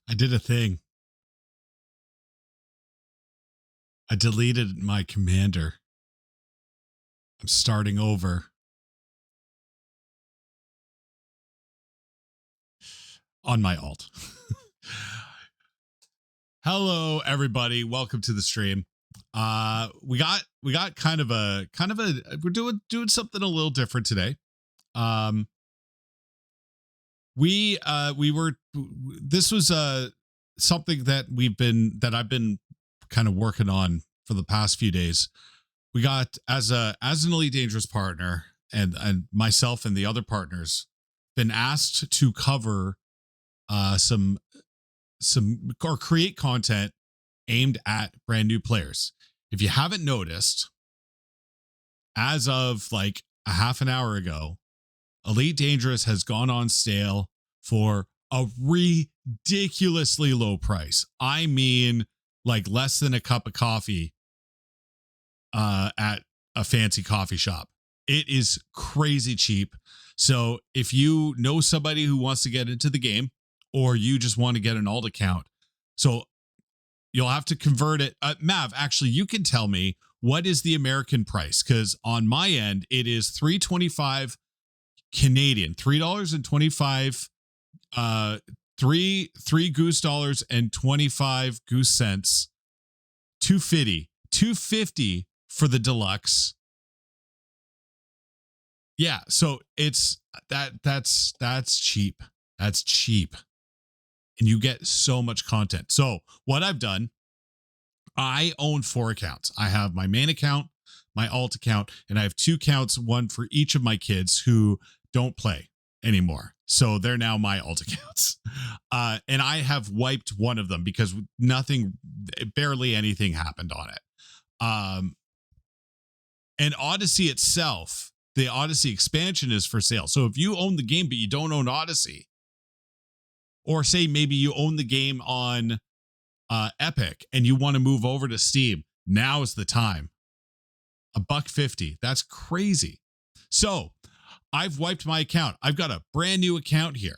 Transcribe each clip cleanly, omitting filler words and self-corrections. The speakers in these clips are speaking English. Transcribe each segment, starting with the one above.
I did a thing. I deleted my commander. I'm starting over on my alt. Hello, everybody. Welcome to the stream. We got kind of a we're doing something a little different today. Um, we were this was something that I've been kind of working on for the past few days. We got as an Elite Dangerous partner, and myself and the other partners been asked to cover some or create content aimed at brand new players. If you haven't noticed, as of like a half an hour ago, Elite Dangerous has gone on sale for a ridiculously low price. I mean, like less than a cup of coffee at a fancy coffee shop. It is crazy cheap. So if you know somebody who wants to get into the game, or you just want to get an alt account, so you'll have to convert it. Mav, actually, you can tell me what is the American price, because on my end it is $3.25 Canadian, $3.25, three goose dollars and 25 goose cents, 250 for the deluxe. Yeah, so it's that's cheap. That's cheap. And you get so much content. So what I've done, I own 4 accounts. I have my main account, my alt account, and I have 2 accounts, one for each of my kids who don't play anymore. So they're now my alt accounts. And I have wiped one of them because barely anything happened on it. And Odyssey itself, the Odyssey expansion is for sale. So if you own the game, but you don't own Odyssey, or say maybe you own the game on Epic and you want to move over to Steam, now is the time. $1.50. That's crazy. So I've wiped my account. I've got a brand new account here.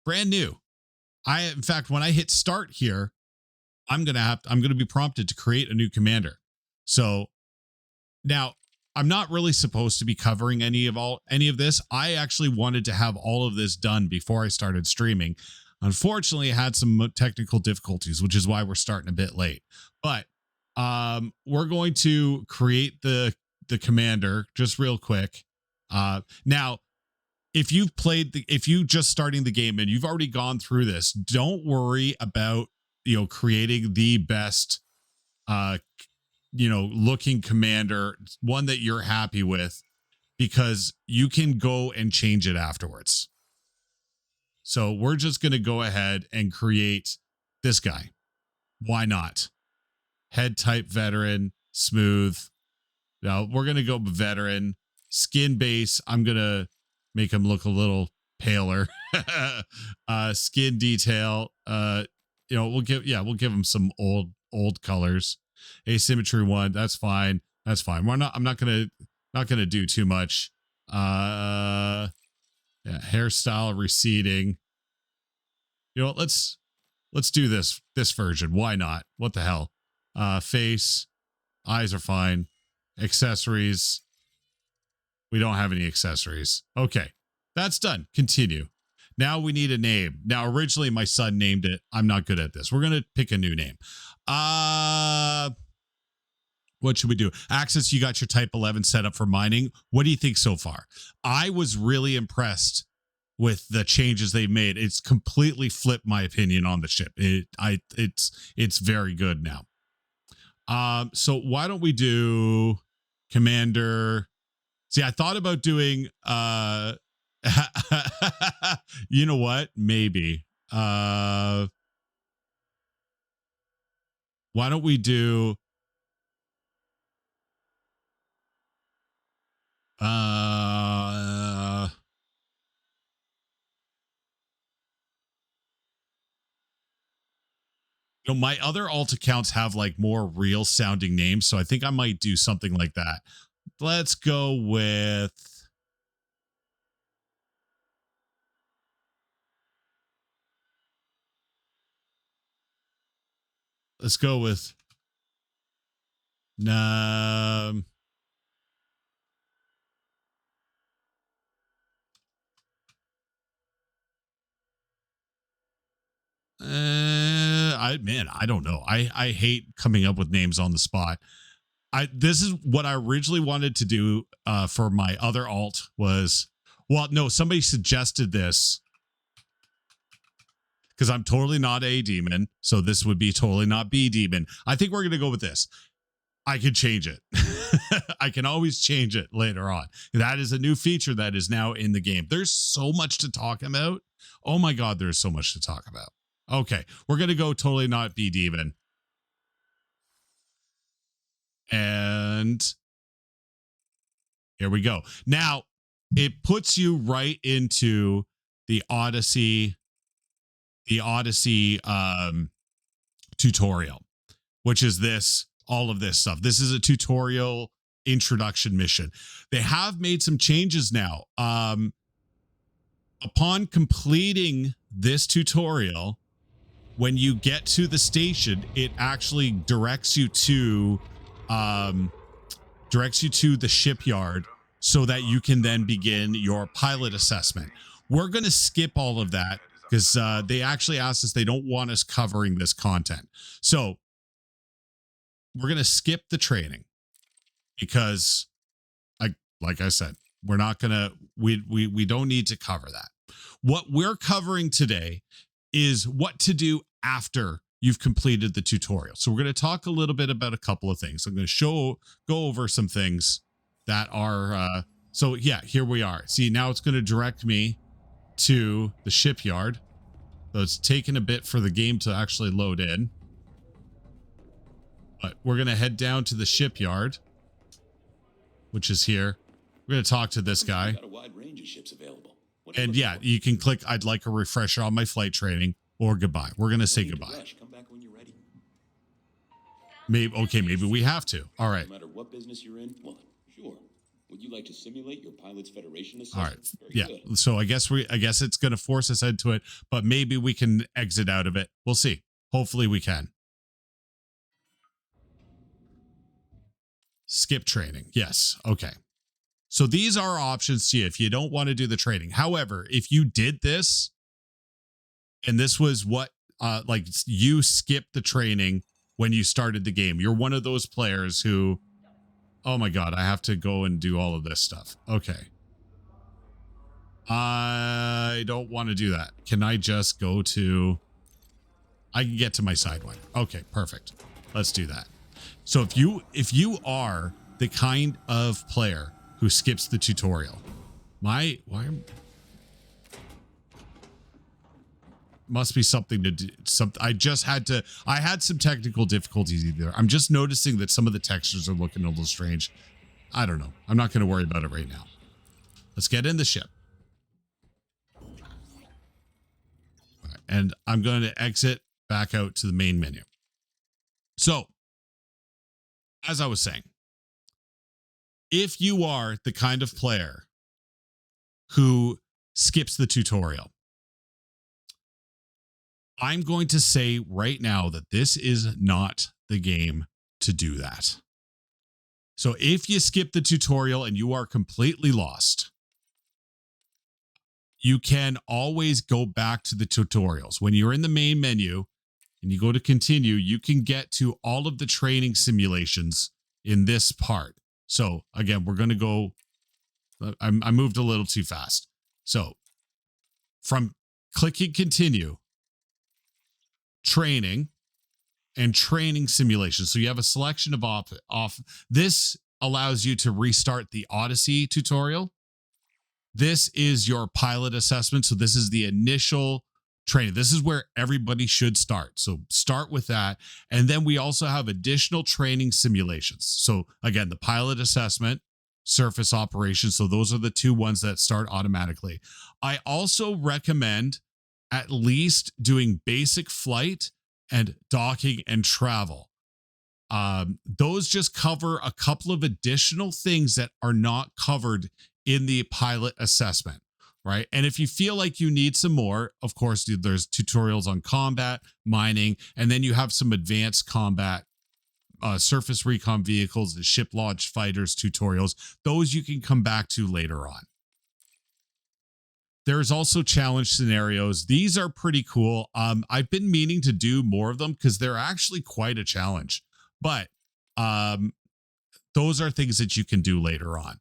Brand new. In fact, when I hit start here, I'm going to be prompted to create a new commander. So now I'm not really supposed to be covering any of this. I actually wanted to have all of this done before I started streaming. Unfortunately, I had some technical difficulties, which is why we're starting a bit late. But we're going to create the commander just real quick. Now, if you just starting the game and you've already gone through this, don't worry about creating the best looking commander, one that you're happy with, because you can go and change it afterwards. So we're just going to go ahead and create this guy. Why not? Head type veteran, smooth. Now we're going to go veteran, skin base. I'm going to make him look a little paler. Skin detail. We'll give him some old colors. Asymmetry 1. That's fine. I'm not going to do too much. Yeah, hairstyle receding. Let's do this version. Why not? What the hell? Face, eyes are fine. Accessories. We don't have any accessories. Okay, that's done. Continue. Now we need a name. Now, originally my son named it. I'm not good at this. We're gonna pick a new name. What should we do? Access, you got your type 11 set up for mining. What do you think so far? I was really impressed with the changes they made. It's completely flipped my opinion on the ship. It's very good now. So why don't we do Commander? See, I thought about doing you know what? Maybe. Why don't we do my other alt accounts have like more real sounding names, so I think I might do something like that. Let's go with let's go with I don't know. I hate coming up with names on the spot. This is what I originally wanted to do for my other alt was, well, no, somebody suggested this because I'm totally not A demon. So this would be totally not B demon. I think we're going to go with this. I could change it. I can always change it later on. That is a new feature that is now in the game. There's so much to talk about. Oh my God, there's so much to talk about. Okay, we're going to go totally not B demon. And here we go. Now, it puts you right into the Odyssey tutorial, which is this, all of this stuff. This is a tutorial introduction mission. They have made some changes now. Upon completing this tutorial, when you get to the station, it actually directs you to the shipyard so that you can then begin your pilot assessment. We're going to skip all of that because they actually asked us, they don't want us covering this content. So we're going to skip the training because like I said, we're not going to, we don't need to cover that. What we're covering today is what to do after you've completed the tutorial. So we're going to talk a little bit about a couple of things. I'm going to go over some things that are, so yeah, here we are. See, now it's going to direct me to the shipyard. So it's taken a bit for the game to actually load in. But we're going to head down to the shipyard, which is here. We're going to talk to this guy. Got a wide range of ships available. And yeah, you can click, I'd like a refresher on my flight training, or goodbye. We're going to say goodbye. Come back when you're ready. Maybe we have to. All right. No matter what business you're in, well, sure. Would you like to simulate your Pilots Federation All assessment? right. Yeah. Good. So I guess it's going to force us into it, but maybe we can exit out of it. We'll see. Hopefully we can. Skip training. Yes. Okay. So these are options to you if you don't want to do the training. However, if you did this and this was what, like you skipped the training when you started the game, you're one of those players who, oh my God, I have to go and do all of this stuff. Okay. I don't want to do that. Can I just go to, I can get to my Sidewinder. Okay, perfect. Let's do that. So if you are the kind of player who skips the tutorial, must be something to do. I had some technical difficulties either. I'm just noticing that some of the textures are looking a little strange. I don't know. I'm not going to worry about it right now. Let's get in the ship. All right, and I'm going to exit back out to the main menu. So, as I was saying, if you are the kind of player who skips the tutorial, I'm going to say right now that this is not the game to do that. So if you skip the tutorial and you are completely lost, you can always go back to the tutorials. When you're in the main menu and you go to continue, you can get to all of the training simulations in this part. So again, we're going to go, I moved a little too fast. So from clicking continue, training, and training simulation. So you have a selection of off. This allows you to restart the Odyssey tutorial. This is your pilot assessment. So this is the initial training. This is where everybody should start. So start with that. And then we also have additional training simulations. So again, the pilot assessment, surface operations. So those are the two ones that start automatically. I also recommend at least doing basic flight and docking and travel. Those just cover a couple of additional things that are not covered in the pilot assessment. right? And if you feel like you need some more, of course, there's tutorials on combat, mining, and then you have some advanced combat, surface recon vehicles, the ship launch fighters tutorials. Those you can come back to later on. There's also challenge scenarios. These are pretty cool. I've been meaning to do more of them because they're actually quite a challenge. But those are things that you can do later on.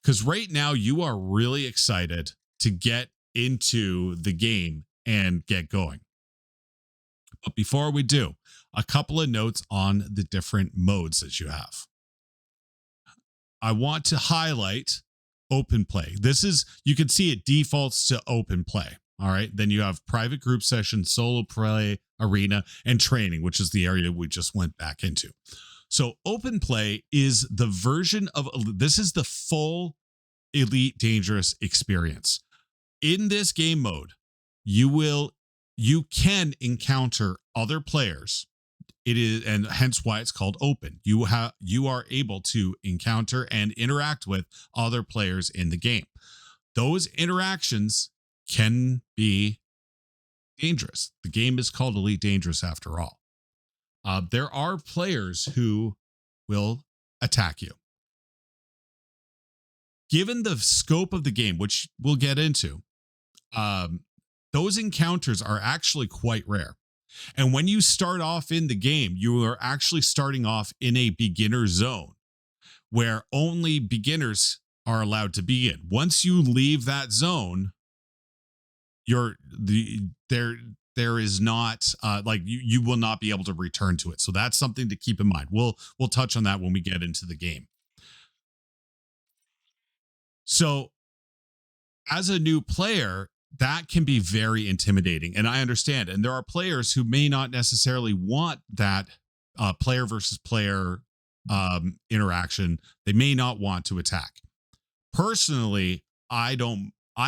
Because right now you are really excited to get into the game and get going. But before we do, a couple of notes on the different modes that you have. I want to highlight open play. This is, you can see it defaults to open play. All right. Then you have private group session, solo play, arena, and training, which is the area we just went back into. So open play is the version of, this is the full Elite Dangerous experience. In this game mode, you can encounter other players. It is, and hence why it's called open. You are able to encounter and interact with other players in the game. Those interactions can be dangerous. The game is called Elite Dangerous after all. There are players who will attack you. Given the scope of the game, which we'll get into, those encounters are actually quite rare. And when you start off in the game, you are actually starting off in a beginner zone where only beginners are allowed to be in. Once you leave that zone, there is not like you will not be able to return to it. So that's something to keep in mind. We'll touch on that when we get into the game. So as a new player, that can be very intimidating. And I understand. And there are players who may not necessarily want that player versus player interaction. They may not want to attack. Personally, I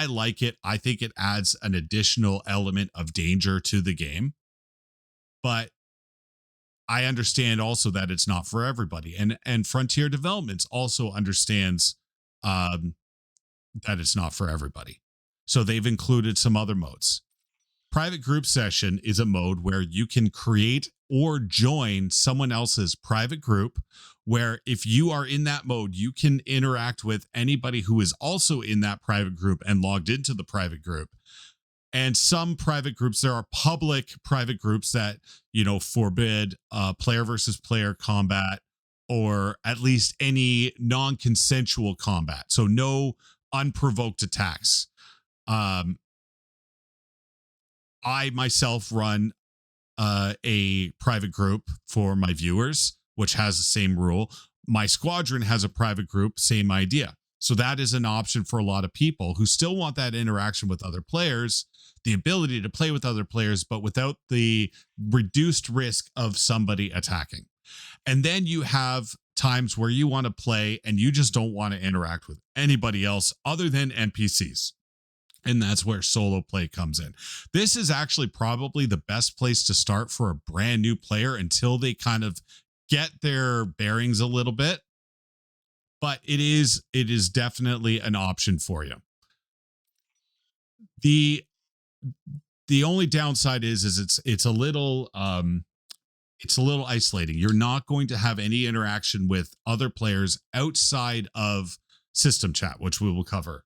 like it. I think it adds an additional element of danger to the game. But I understand also that it's not for everybody. And Frontier Developments also understands that it's not for everybody. So they've included some other modes. Private group session is a mode where you can create or join someone else's private group, where if you are in that mode, you can interact with anybody who is also in that private group and logged into the private group. And some private groups, there are public private groups that, forbid player versus player combat, or at least any non-consensual combat. So no unprovoked attacks. I myself run a private group for my viewers, which has the same rule. My squadron has a private group, same idea. So that is an option for a lot of people who still want that interaction with other players, the ability to play with other players, but without the reduced risk of somebody attacking. And then you have times where you want to play and you just don't want to interact with anybody else other than NPCs. And that's where solo play comes in. This is actually probably the best place to start for a brand new player until they kind of get their bearings a little bit. But it is definitely an option for you. The only downside is it's a little isolating. You're not going to have any interaction with other players outside of system chat, which we will cover.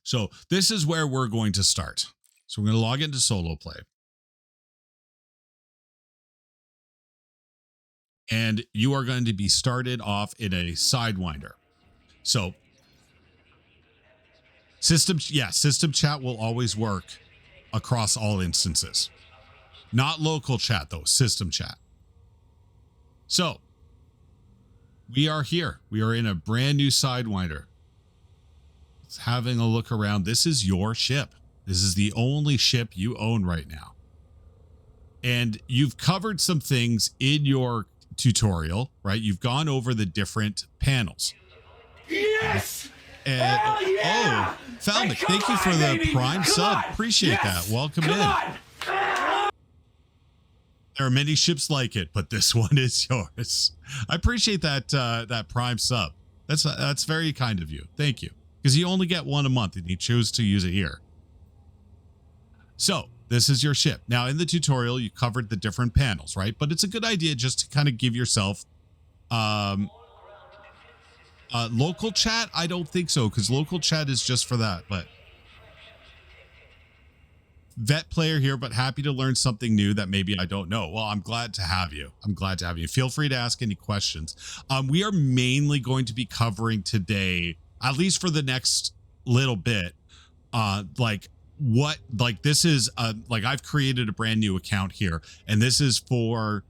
So this is where we're going to start. So we're going to log into solo play. And you are going to be started off in a Sidewinder. So system chat will always work across all instances. Not local chat though, system chat. So we are here. We are in a brand new Sidewinder. It's having a look around. This is your ship. This is the only ship you own right now. And you've covered some things in your tutorial, right? You've gone over the different panels. Yes! And, hell yeah! Oh, Falmec, Hey, thank you for on, the baby! Prime Come sub. on! Appreciate Yes! that. Welcome Come in. on! There are many ships like it, but this one is yours. I appreciate that that Prime sub. That's very kind of you. Thank you. because you only get one a month and you choose to use it here. So this is your ship. Now in the tutorial, you covered the different panels, right? But it's a good idea just to kind of give yourself local chat. I don't think so, because local chat is just for that. But vet player here, but happy to learn something new that maybe I don't know. Well, I'm glad to have you. I'm glad to have you. Feel free to ask any questions. We are mainly going to be covering today, at least for the next little bit, this is I've created a brand new account here, and this is for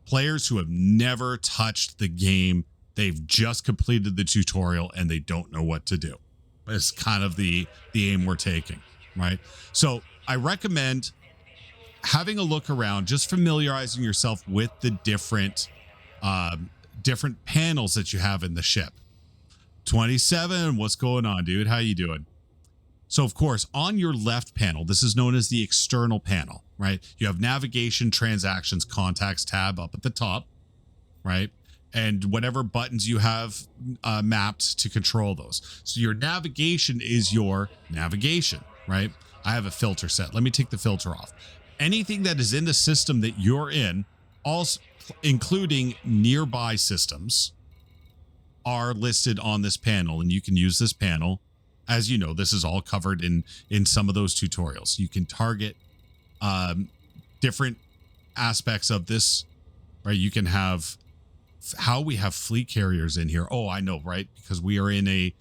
players who have never touched the game. They've just completed the tutorial and they don't know what to do. It's kind of the aim we're taking, right? So I recommend having a look around, just familiarizing yourself with the different panels that you have in the ship. 27, what's going on, dude? How you doing? So, of course, on your left panel, this is known as the external panel, right? You have navigation, transactions, contacts tab up at the top, right? And whatever buttons you have mapped to control those. So your navigation is your navigation, right? I have a filter set. Let me take the filter off. Anything that is in the system that you're in, also including nearby systems, are listed on this panel, and you can use this panel. As you know, this is all covered in some of those tutorials. You can target different aspects of this, right? You can have how we have fleet carriers in here. Oh, I know, right? Because we are in a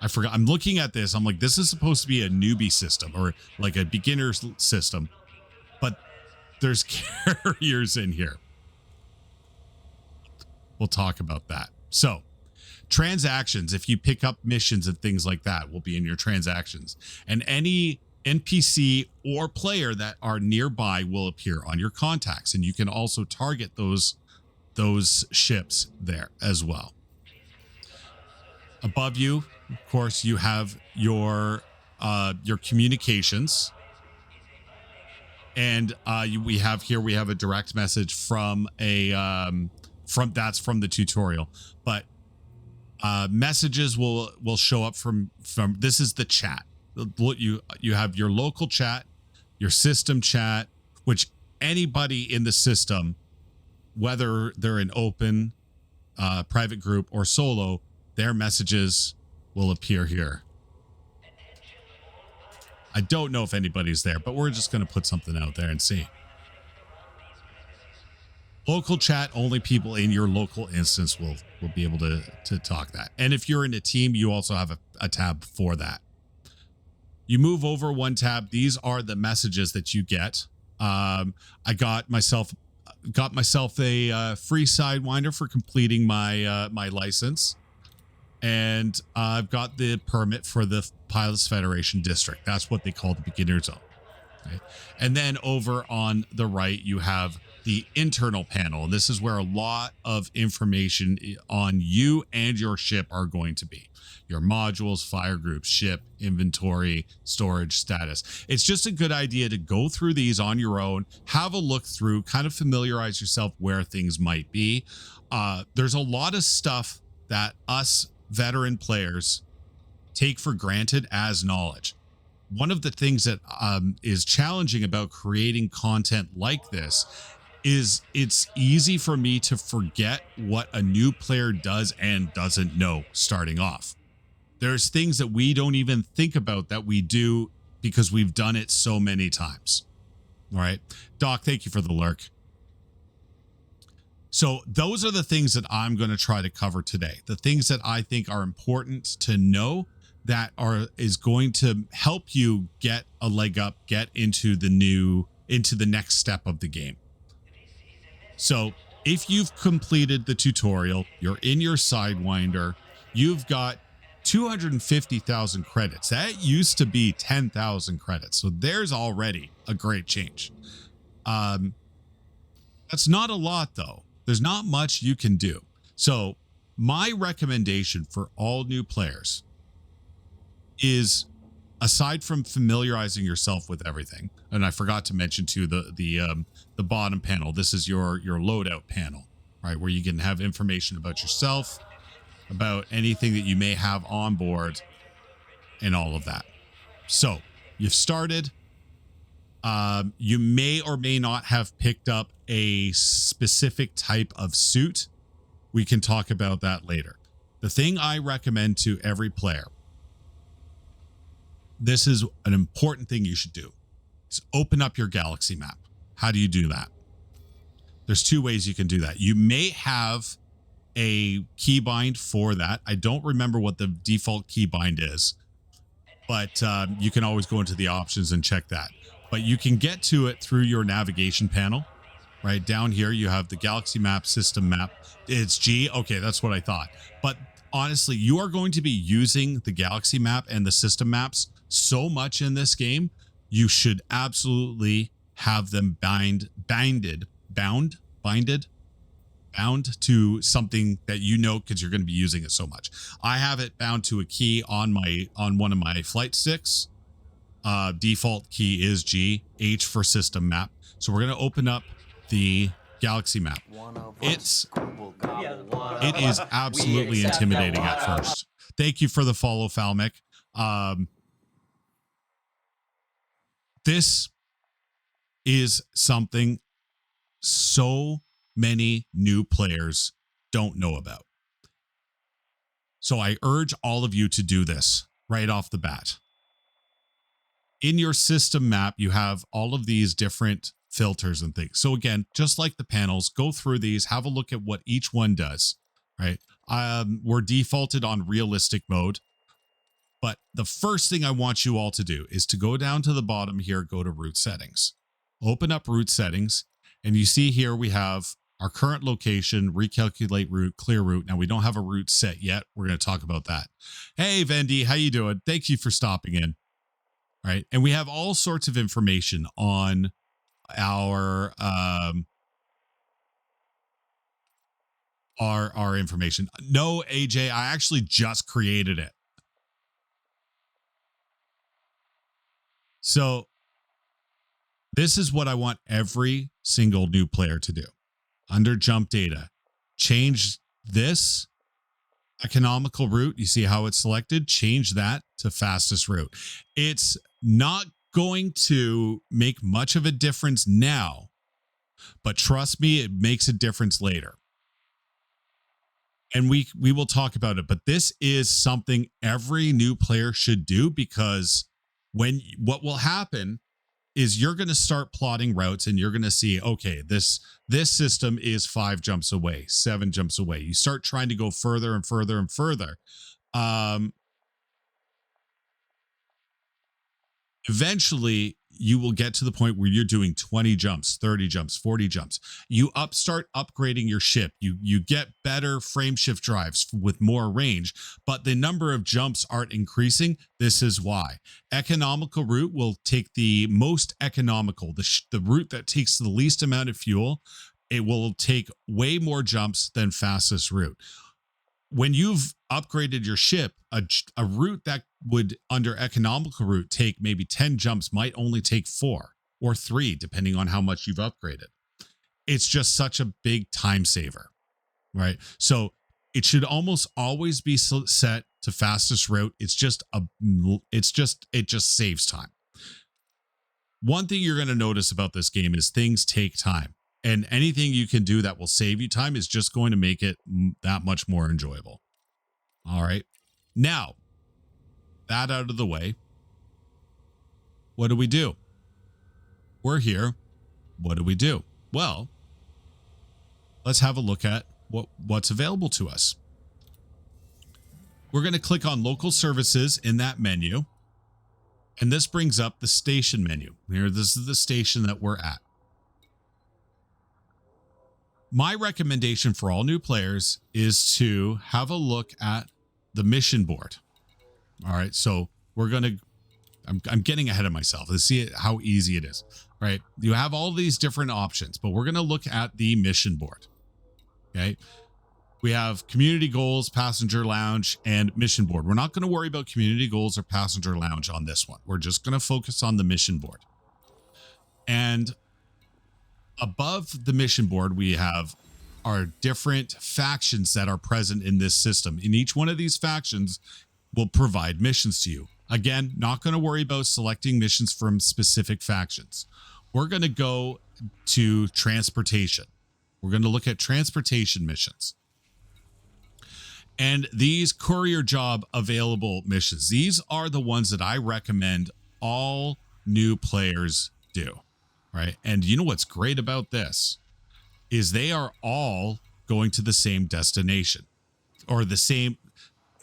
I forgot. I'm looking at this. I'm like, this is supposed to be a newbie system or like a beginner's system, but there's carriers in here. We'll talk about that. So transactions, if you pick up missions and things like that, will be in your transactions, and any NPC or player that are nearby will appear on your contacts, and you can also target those ships there as well. Above you, of course, you have your communications, and we have a direct message from the tutorial, but messages will show up from this is the chat. You have your local chat, your system chat, which anybody in the system, whether they're an open private group or solo, their messages will appear here. I don't know if anybody's there, but we're just going to put something out there and see. Local chat, only people in your local instance will be able to talk that. And if you're in a team, you also have a tab for that. You move over one tab. These are the messages that you get. I got myself a free Sidewinder for completing my my license, and I've got the permit for the Pilots Federation District. That's what they call the beginner zone. Okay? And then over on the right, you have the internal panel. And this is where a lot of information on you and your ship are going to be. Your modules, fire groups, ship, inventory, storage, status. It's just a good idea to go through these on your own, have a look through, kind of familiarize yourself where things might be. There's a lot of stuff that us veteran players take for granted as knowledge. One of the things that is challenging about creating content like this is it's easy for me to forget what a new player does and doesn't know starting off. There's things that we don't even think about that we do because we've done it so many times. All right. Doc, thank you for the lurk. So those are the things that I'm going to try to cover today. The things that I think are important to know that is going to help you get a leg up, get into the next step of the game. So if you've completed the tutorial, you're in your Sidewinder, you've got 250,000 credits. That used to be 10,000 credits. So there's already a great change. That's not a lot though. There's not much you can do. So my recommendation for all new players is, aside from familiarizing yourself with everything, and I forgot to mention too, the bottom panel, this is your loadout panel, right? Where you can have information about yourself, about anything that you may have on board and all of that. So you've started. You may or may not have picked up a specific type of suit. We can talk about that later. The thing I recommend to every player, this is an important thing you should do, is open up your galaxy map. How do you do that? There's two ways you can do that. You may have a keybind for that. I don't remember what the default keybind is, but you can always go into the options and check that. But you can get to it through your navigation panel. Right down here, you have the galaxy map, system map. It's G. Okay, that's what I thought. But honestly, you are going to be using the galaxy map and the system maps so much in this game, you should absolutely have them bound to something that you know, because you're going to be using it so much. I have it bound to a key on one of my flight sticks. Default key is G, H for system map. So we're going to open up the galaxy map. It is absolutely intimidating at first. Thank you for the follow, Falmic. This is something so many new players don't know about. So I urge all of you to do this right off the bat. In your system map, you have all of these different filters and things. So again, just like the panels, go through these, have a look at what each one does, right? We're defaulted on realistic mode. But the first thing I want you all to do is to go down to the bottom here, go to route settings, open up route settings. And you see here we have our current location, recalculate route, clear route. Now we don't have a route set yet. We're going to talk about that. Hey, Vendy, how you doing? Thank you for stopping in. Right. And we have all sorts of information on our information. No, AJ, I actually just created it. So this is what I want every single new player to do. Under jump data, change this economical route. You see how it's selected? Change that to fastest route. It's not going to make much of a difference now, but trust me, it makes a difference later. And we will talk about it, but this is something every new player should do, because what will happen is you're going to start plotting routes and you're going to see, okay, this system is 5 jumps away, 7 jumps away. You start trying to go further and further and further. Eventually you will get to the point where you're doing 20 jumps, 30 jumps, 40 jumps. You start upgrading your ship. You get better frame shift drives with more range, but the number of jumps aren't increasing. This is why. Economical route will take the most economical, the route that takes the least amount of fuel. It will take way more jumps than fastest route. When you've upgraded your ship, a route that would, under economical route, take maybe 10 jumps might only take 4 or 3, depending on how much you've upgraded. It's just such a big time saver, right? So it should almost always be set to fastest route. It just saves time. One thing you're going to notice about this game is things take time. And anything you can do that will save you time is just going to make it that much more enjoyable. All right. Now, that out of the way, what do? We're here. What do we do? Well, let's have a look at what's available to us. We're going to click on local services in that menu. And this brings up the station menu. Here, this is the station that we're at. My recommendation for all new players is to have a look at the mission board. All right, so I'm getting ahead of myself. Let's see how easy it is. All right, you have all these different options, but we're going to look at the mission board. Okay, we have community goals, passenger lounge, and mission board. We're not going to worry about community goals or passenger lounge on this one. We're just going to focus on the mission board. And above the mission board, we have are different factions that are present in this system. And each one of these factions will provide missions to you. Again, not going to worry about selecting missions from specific factions. We're going to go to transportation. We're going to look at transportation missions. And these courier job available missions, these are the ones that I recommend all new players do, right? And you know what's great about this is they are all going to the same destination or the same.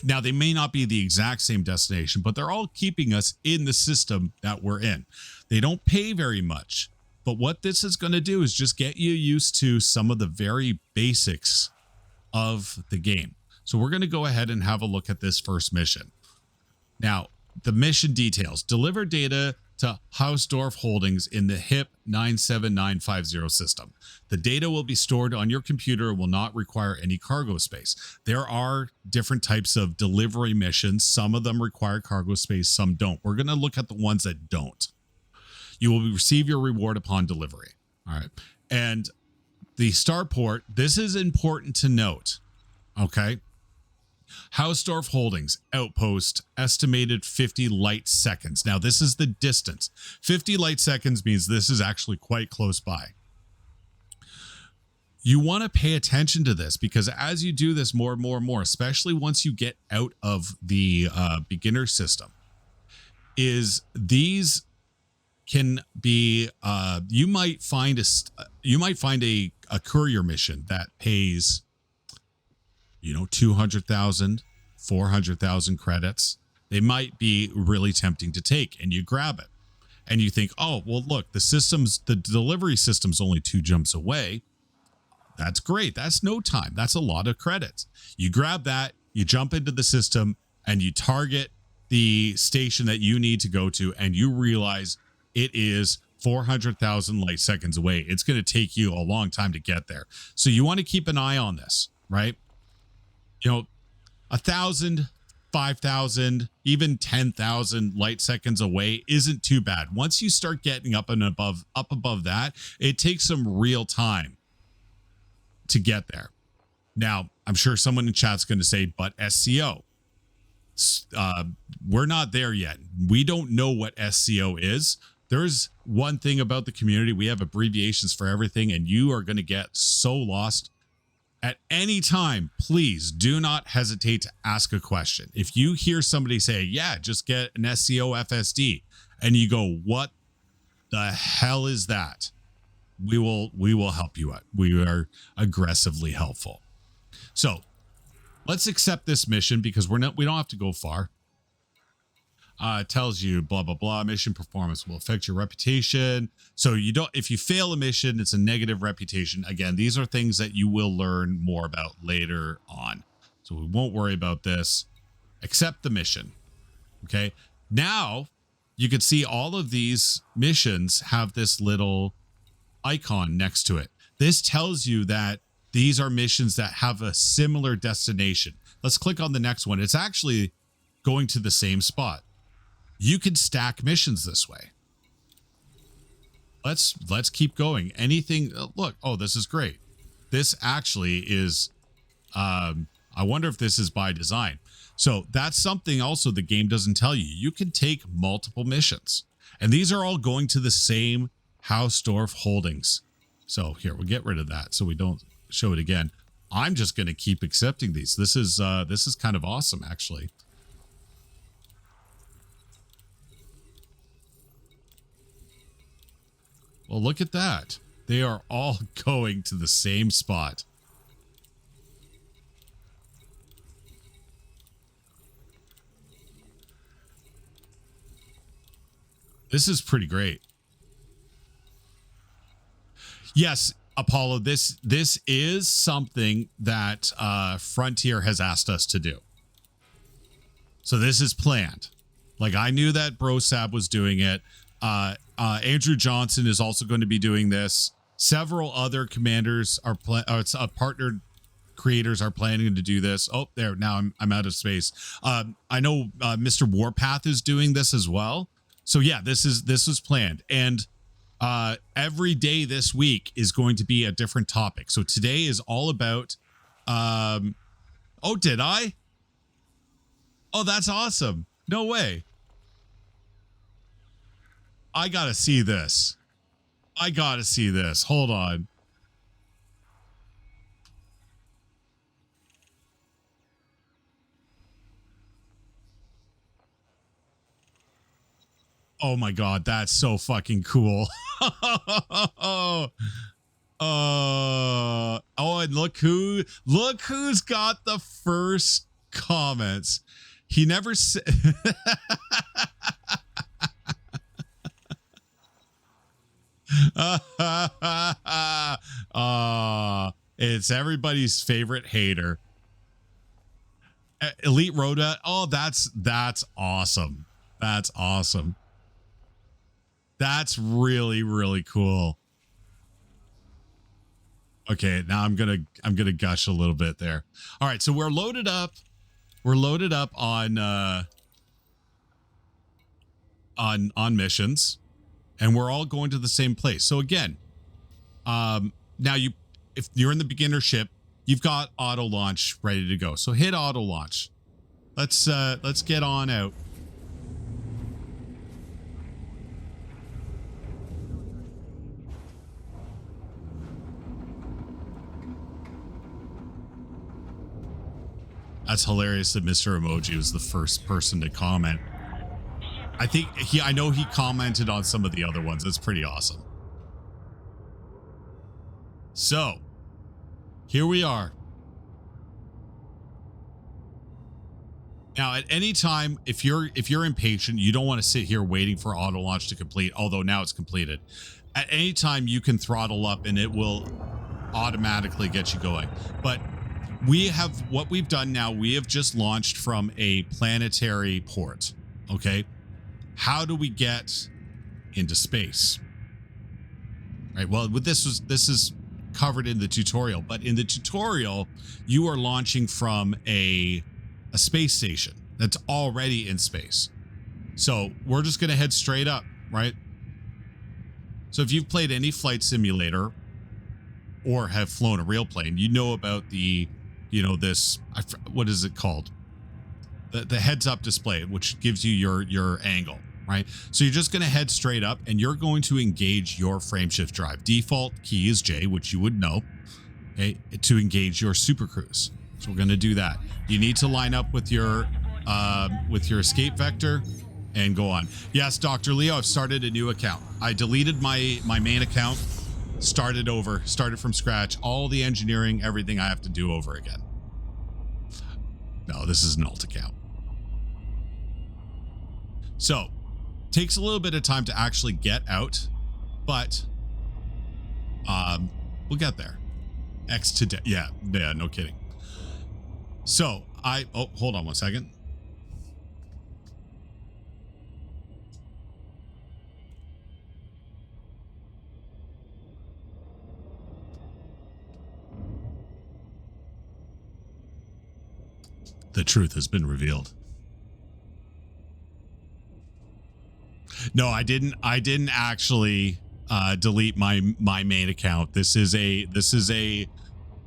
Now, they may not be the exact same destination, but they're all keeping us in the system that we're in. They don't pay very much, but what this is going to do is just get you used to some of the very basics of the game. So we're going to go ahead and have a look at this first mission. Now, the mission details: deliver data to Hausdorff Holdings in the HIP 97950 system. The data will be stored on your computer and will not require any cargo space. There are different types of delivery missions. Some of them require cargo space, some don't. We're going to look at the ones that don't. You will receive your reward upon delivery. All right. And the starport, this is important to note. Okay. Hausdorff Holdings outpost, estimated 50 light seconds. Now, this is the distance. 50 light seconds means this is actually quite close by. You want to pay attention to this because as you do this more and more and more, especially once you get out of the beginner system, is these can be you might find a courier mission that pays 200,000, 400,000 credits. They might be really tempting to take, and you grab it and you think, oh, well, look, the delivery system's only 2 jumps away. That's great. That's no time. That's a lot of credits. You grab that, you jump into the system, and you target the station that you need to go to, and you realize it is 400,000 light seconds away. It's going to take you a long time to get there. So you want to keep an eye on this, right? 1,000, 5,000, even 10,000 light seconds away isn't too bad. Once you start getting up above that, it takes some real time to get there. Now, I'm sure someone in chat's going to say, but SCO. We're not there yet. We don't know what SCO is. There's one thing about the community. We have abbreviations for everything, and you are going to get so lost. At any time, please do not hesitate to ask a question. If you hear somebody say, yeah, just get an SCO FSD, and you go, what the hell is that? We will help you out. We are aggressively helpful. So let's accept this mission because we don't have to go far. It tells you blah, blah, blah. Mission performance will affect your reputation. So if you fail a mission, it's a negative reputation. Again, these are things that you will learn more about later on. So we won't worry about this. Accept the mission. Okay. Now you can see all of these missions have this little icon next to it. This tells you that these are missions that have a similar destination. Let's click on the next one. It's actually going to the same spot. You can stack missions this way. Let's keep going. Anything, look, oh, this is great. This actually is, I wonder if this is by design. So that's something also the game doesn't tell you. You can take multiple missions, and these are all going to the same Hausdorff Holdings. So here, we'll get rid of that so we don't show it again. I'm just going to keep accepting these. This is kind of awesome, actually. Well, look at that. They are all going to the same spot. This is pretty great. Yes, Apollo, this is something that Frontier has asked us to do. So this is planned. Like, I knew that Brosab was doing it. Andrew Johnson is also going to be doing this. Several other commanders are partnered creators are planning to do this. Oh, there, now I'm out of space. I know Mr. Warpath is doing this as well. So yeah, this was planned. And Every day this week is going to be a different topic. So today is all about, oh, did I? Oh, that's awesome. No way. I gotta see this. I gotta see this. Hold on. Oh my God, that's so fucking cool. Oh, and look who's got the first comments. He never said. It's everybody's favorite hater. Elite Rhoda. Oh, that's awesome. That's awesome. That's really, really cool. Okay, now I'm gonna gush a little bit there. All right, so we're loaded up. We're loaded up on missions, and we're all going to the same place. So again, now if you're in the beginner ship, you've got auto launch ready to go. So hit auto launch. Let's get on out. That's hilarious that Mr. Emoji was the first person to comment. I know he commented on some of the other ones. That's pretty awesome. So, here we are. Now, at any time, if you're impatient, you don't want to sit here waiting for auto launch to complete, although now it's completed. At any time, you can throttle up and it will automatically get you going. But what we've done now, we have just launched from a planetary port. Okay. How do we get into space? Right. Well, this is covered in the tutorial, but in the tutorial, you are launching from a space station that's already in space. So we're just going to head straight up, right? So if you've played any flight simulator or have flown a real plane, you know about the, this, what is it called? The heads up display, which gives you your angle, right? So you're just going to head straight up and you're going to engage your frameshift drive. Default key is J, which you would know, okay, to engage your super cruise. So we're going to do that. You need to line up with your escape vector and go on. Yes, Dr. Leo, I've started a new account. I deleted my main account, started from scratch, all the engineering, everything I have to do over again. No, this is an alt account. So, takes a little bit of time to actually get out, but we'll get there. Yeah, no kidding. So, hold on one second. The truth has been revealed. No, I didn't actually delete my main account. This is a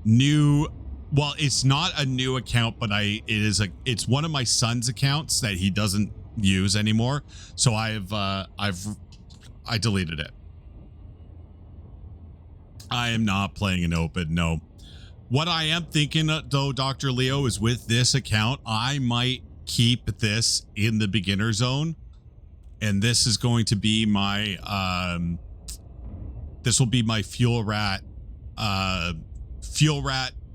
new, well, it's not a new account, but it's one of my son's accounts that he doesn't use anymore. So I deleted it. I am not playing an open, no. What I am thinking though, Dr. Leo, is with this account, I might keep this in the beginner zone. And this is going to be my, this will be my fuel rat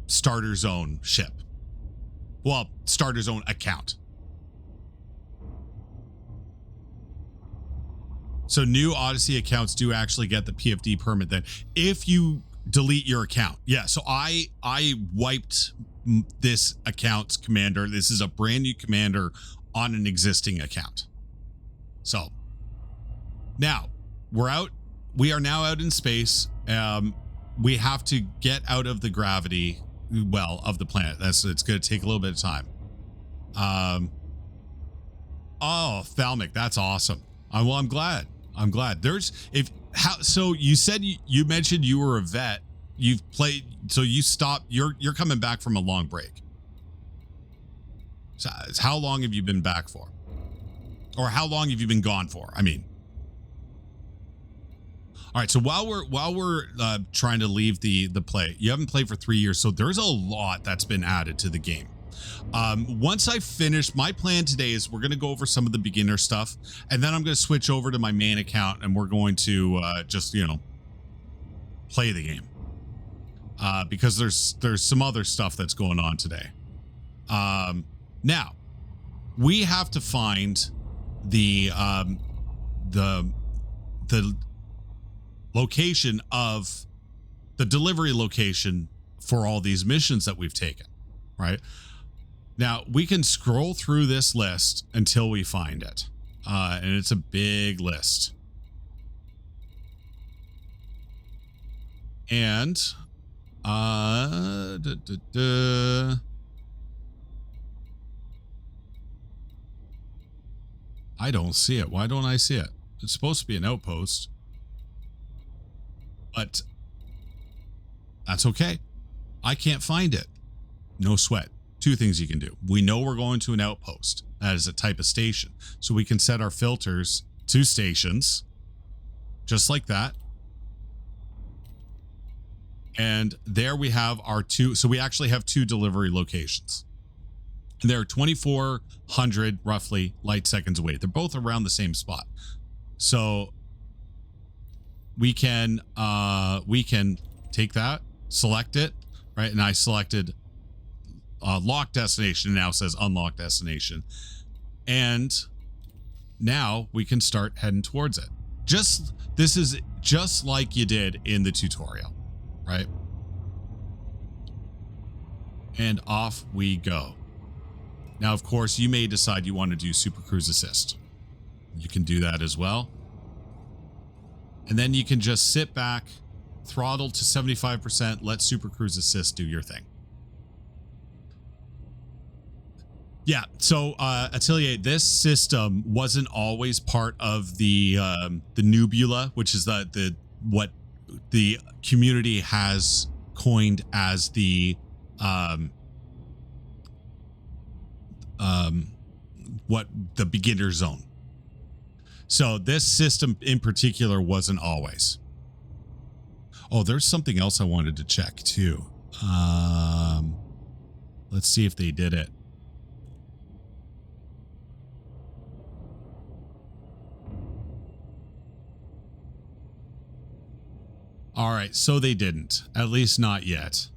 starter zone ship. Well, starter zone account. So new Odyssey accounts do actually get the PFD permit then. If you delete your account. Yeah, so I wiped this account's commander. This is a brand new commander on an existing account. So now we are now out in space. We have to get out of the gravity of the planet. It's going to take a little bit of time. Oh, Thalmic, that's awesome. I'm glad. how? So you said you mentioned you were a vet. You've played, so you stopped. You're coming back from a long break. So how long have you been back for, or how long have you been gone for? I mean. All right, so while we're trying to leave the play, you haven't played for 3 years, so there's a lot that's been added to the game. Once I finish, my plan today is we're going to go over some of the beginner stuff, and then I'm going to switch over to my main account, and we're going to just, you know, play the game. Because there's some other stuff that's going on today. Now, we have to find the location of the delivery location for all these missions that we've taken, right? Now, we can scroll through this list until we find it. And it's a big list. And I don't see it. Why don't I see it? It's supposed to be an outpost. But that's okay. I can't find it. No sweat. 2 things you can do. We know we're going to an outpost. That is a type of station. So we can set our filters to stations. Just like that. And there we have our 2. So we actually have 2 delivery locations. And they're 2,400 roughly light seconds away. They're both around the same spot. So we can take that, select it, right? And I selected locked destination. Now says unlocked destination. And now we can start heading towards it. This is just like you did in the tutorial, right? And off we go. Now, of course, you may decide you want to do Super Cruise Assist. You can do that as well. And then you can just sit back, throttle to 75%, let Super Cruise Assist do your thing. Yeah, so Atelier, this system wasn't always part of the Nebula, which is what the community has coined as the beginner zone. So this system in particular wasn't always. Oh, there's something else I wanted to check too. Let's see if they did it. All right, so they didn't, at least not yet.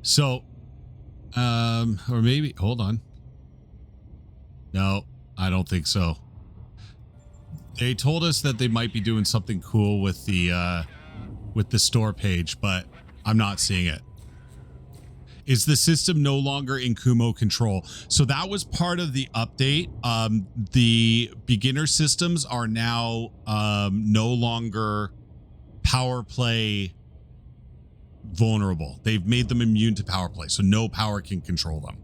So, or maybe, hold on. No, I don't think so. They told us that they might be doing something cool with the store page, but I'm not seeing it. Is the system no longer in Kumo control? So that was part of the update. The beginner systems are now no longer power play vulnerable. They've made them immune to power play, so no power can control them,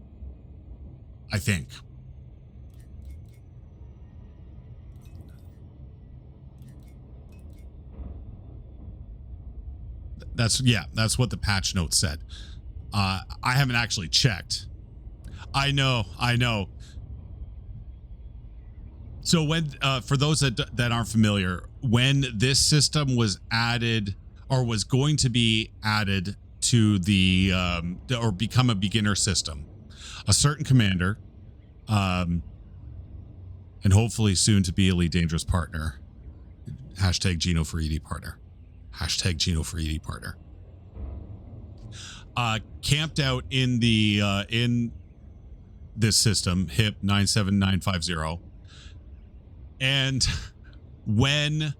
I think. That's what the patch note said. I haven't actually checked. I know. So when for those that aren't familiar, when this system was added or was going to be added to the or become a beginner system, a certain commander, and hopefully soon to be Elite Dangerous partner, hashtag Gino Faridi partner, hashtag Gino Faridi partner, camped out in the in this system, HIP 97950, and when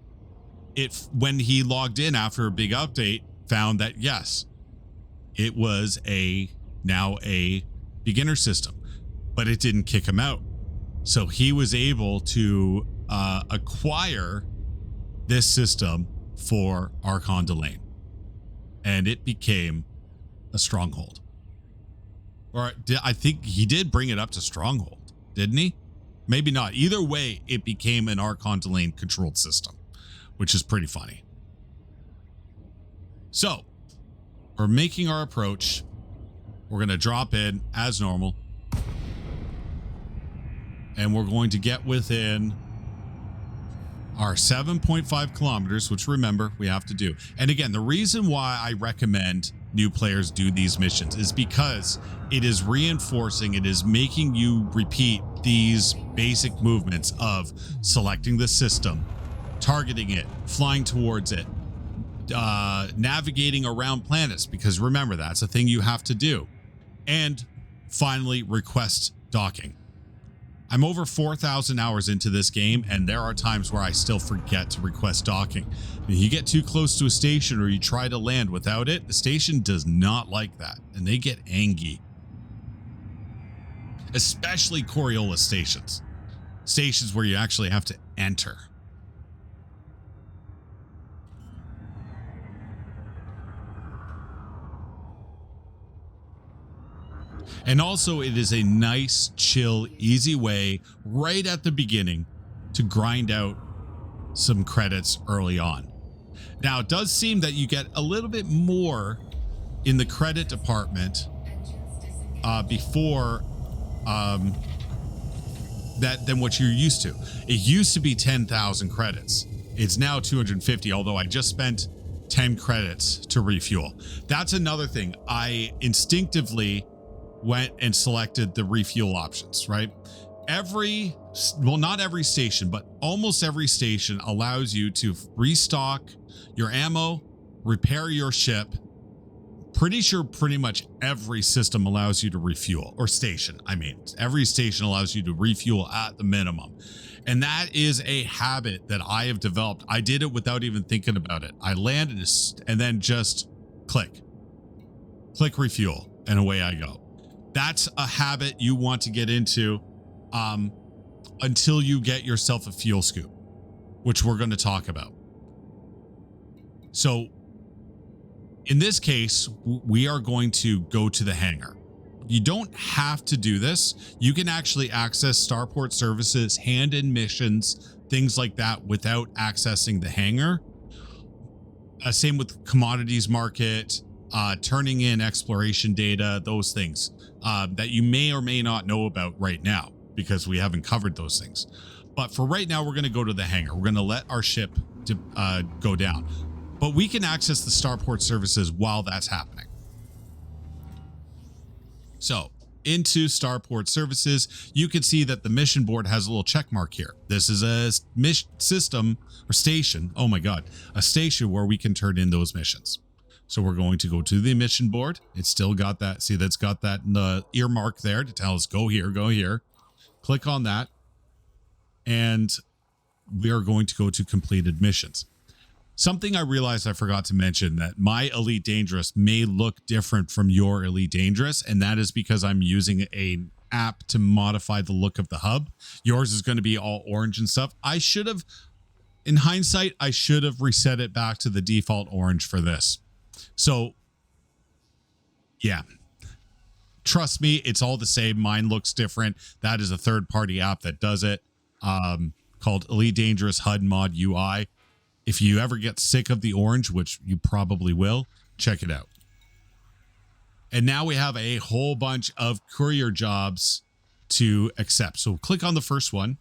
he logged in after a big update, found that yes, it was now a beginner system, but it didn't kick him out. So he was able to acquire this system for Archon Delane. and it became a stronghold. Or I think he did bring it up to stronghold, didn't he? Maybe not. Either way, it became an Archon Delane controlled system, which is pretty funny. So we're making our approach. We're going to drop in as normal. And we're going to get within our 7.5 kilometers, which remember we have to do. And again, the reason why I recommend new players do these missions is because it is reinforcing, it is making you repeat these basic movements of selecting the system, targeting it, flying towards it, navigating around planets, because remember, that's a thing you have to do. And finally, request docking. I'm over 4,000 hours into this game, and there are times where I still forget to request docking. If you get too close to a station or you try to land without it, the station does not like that, and they get angry. Especially Coriolis stations. Stations where you actually have to enter. And also, it is a nice, chill, easy way right at the beginning to grind out some credits early on. Now, it does seem that you get a little bit more in the credit department before that than what you're used to. It used to be 10,000 credits. It's now 250, although I just spent 10 credits to refuel. That's another thing. I instinctively went and selected the refuel options, right? Not every station, but almost every station allows you to restock your ammo, repair your ship. Pretty sure pretty much every system allows you to refuel, or station. I mean, every station allows you to refuel at the minimum. And that is a habit that I have developed. I did it without even thinking about it. I landed and then just click refuel, and away I go. That's a habit you want to get into until you get yourself a fuel scoop, which we're going to talk about. So in this case, we are going to go to the hangar. You don't have to do this. You can actually access starport services, hand-in missions, things like that without accessing the hangar. Same with commodities market, turning in exploration data, those things that you may or may not know about right now, because we haven't covered those things. But for right now, we're going to go to the hangar. We're going to let our ship go down. But we can access the starport services while that's happening. So into starport services, you can see that the mission board has a little check mark here. This is a system or station. Oh my God, a station where we can turn in those missions. So we're going to go to the mission board. It's still got that. See, that's got that earmark there to tell us go here, go here. Click on that. And we are going to go to completed missions. Something I realized I forgot to mention, that my Elite Dangerous may look different from your Elite Dangerous, and that is because I'm using an app to modify the look of the hub. Yours is going to be all orange and stuff. I should have, in hindsight, I should have reset it back to the default orange for this. So, yeah, trust me, it's all the same. Mine looks different. That is a third-party app that does it, called Elite Dangerous HUD Mod UI. If you ever get sick of the orange, which you probably will, check it out. And now we have a whole bunch of courier jobs to accept. So click on the first one,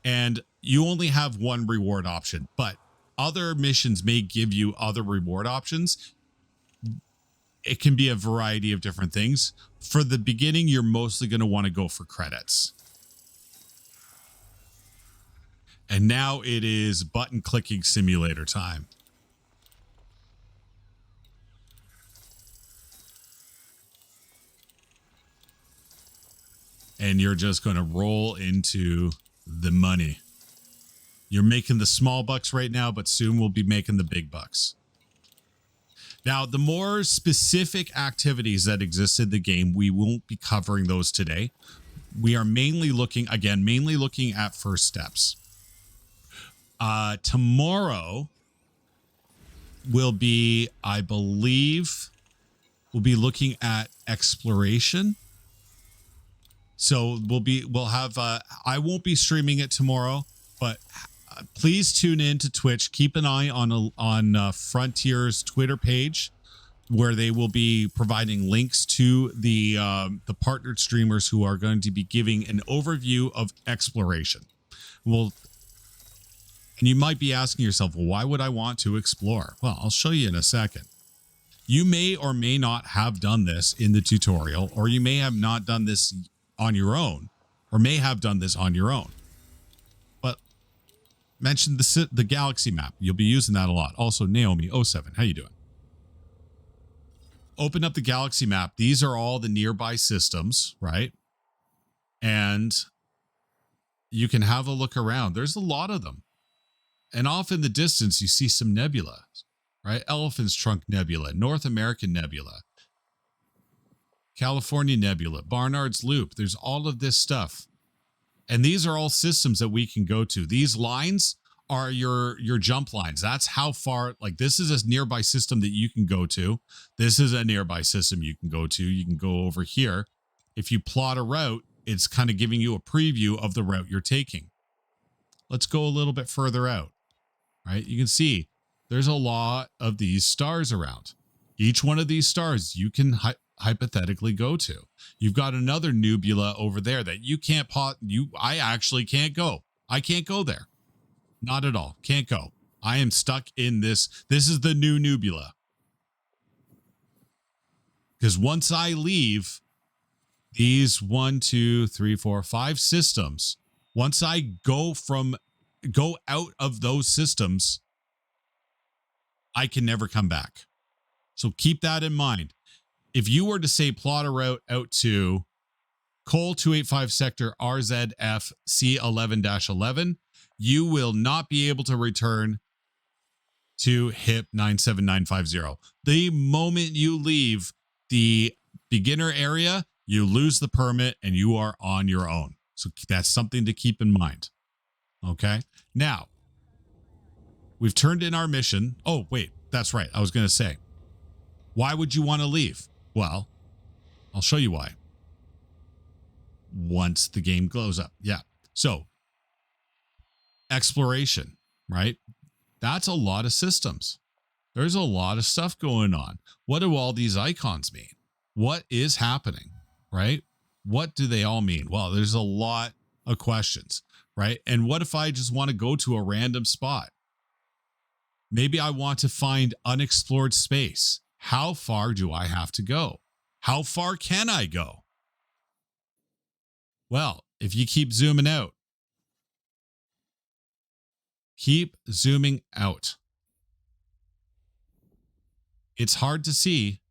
and you only have one reward option, but other missions may give you other reward options. It can be a variety of different things. For the beginning, you're mostly going to want to go for credits. And now it is button clicking simulator time. And you're just going to roll into the money. You're making the small bucks right now, but soon we'll be making the big bucks. Now, the more specific activities that exist in the game, we won't be covering those today. We are mainly looking at first steps. Tomorrow, will be, I believe, we'll be looking at exploration. So we'll have, I won't be streaming it tomorrow, but please tune in to Twitch. Keep an eye on Frontier's Twitter page, where they will be providing links to the partnered streamers who are going to be giving an overview of exploration. And you might be asking yourself, well, why would I want to explore? Well, I'll show you in a second. You may or may not have done this in the tutorial, or you may have not done this on your own, or may have done this on your own. But mention the galaxy map. You'll be using that a lot. Also, Naomi07, how you doing? Open up the galaxy map. These are all the nearby systems, right? And you can have a look around. There's a lot of them. And off in the distance, you see some nebula, right? Elephant's Trunk Nebula, North American Nebula, California Nebula, Barnard's Loop. There's all of this stuff. And these are all systems that we can go to. These lines are your jump lines. That's how far, like this is a nearby system that you can go to. This is a nearby system you can go to. You can go over here. If you plot a route, it's kind of giving you a preview of the route you're taking. Let's go a little bit further out, right? You can see there's a lot of these stars around. Each one of these stars you can hypothetically go to. You've got another nebula over there that you can't I actually can't go. I can't go there. Not at all. Can't go. I am stuck in this. This is the new nebula. Because once I leave these 1, 2, 3, 4, 5 systems, once I go out of those systems, I can never come back. So keep that in mind. If you were to say plot a route out to Cole 285 sector RZF C11-11, you will not be able to return to HIP 97950. The moment you leave the beginner area, you lose the permit and you are on your own. So that's something to keep in mind. Okay. Now, we've turned in our mission. Oh, wait, that's right. I was going to say, why would you want to leave? Well, I'll show you why. Once the game glows up. Yeah. So exploration, right? That's a lot of systems. There's a lot of stuff going on. What do all these icons mean? What is happening, right? What do they all mean? Well, there's a lot of questions, right? And what if I just want to go to a random spot? Maybe I want to find unexplored space. How far do I have to go? How far can I go? Well, if you keep zooming out, it's hard to see,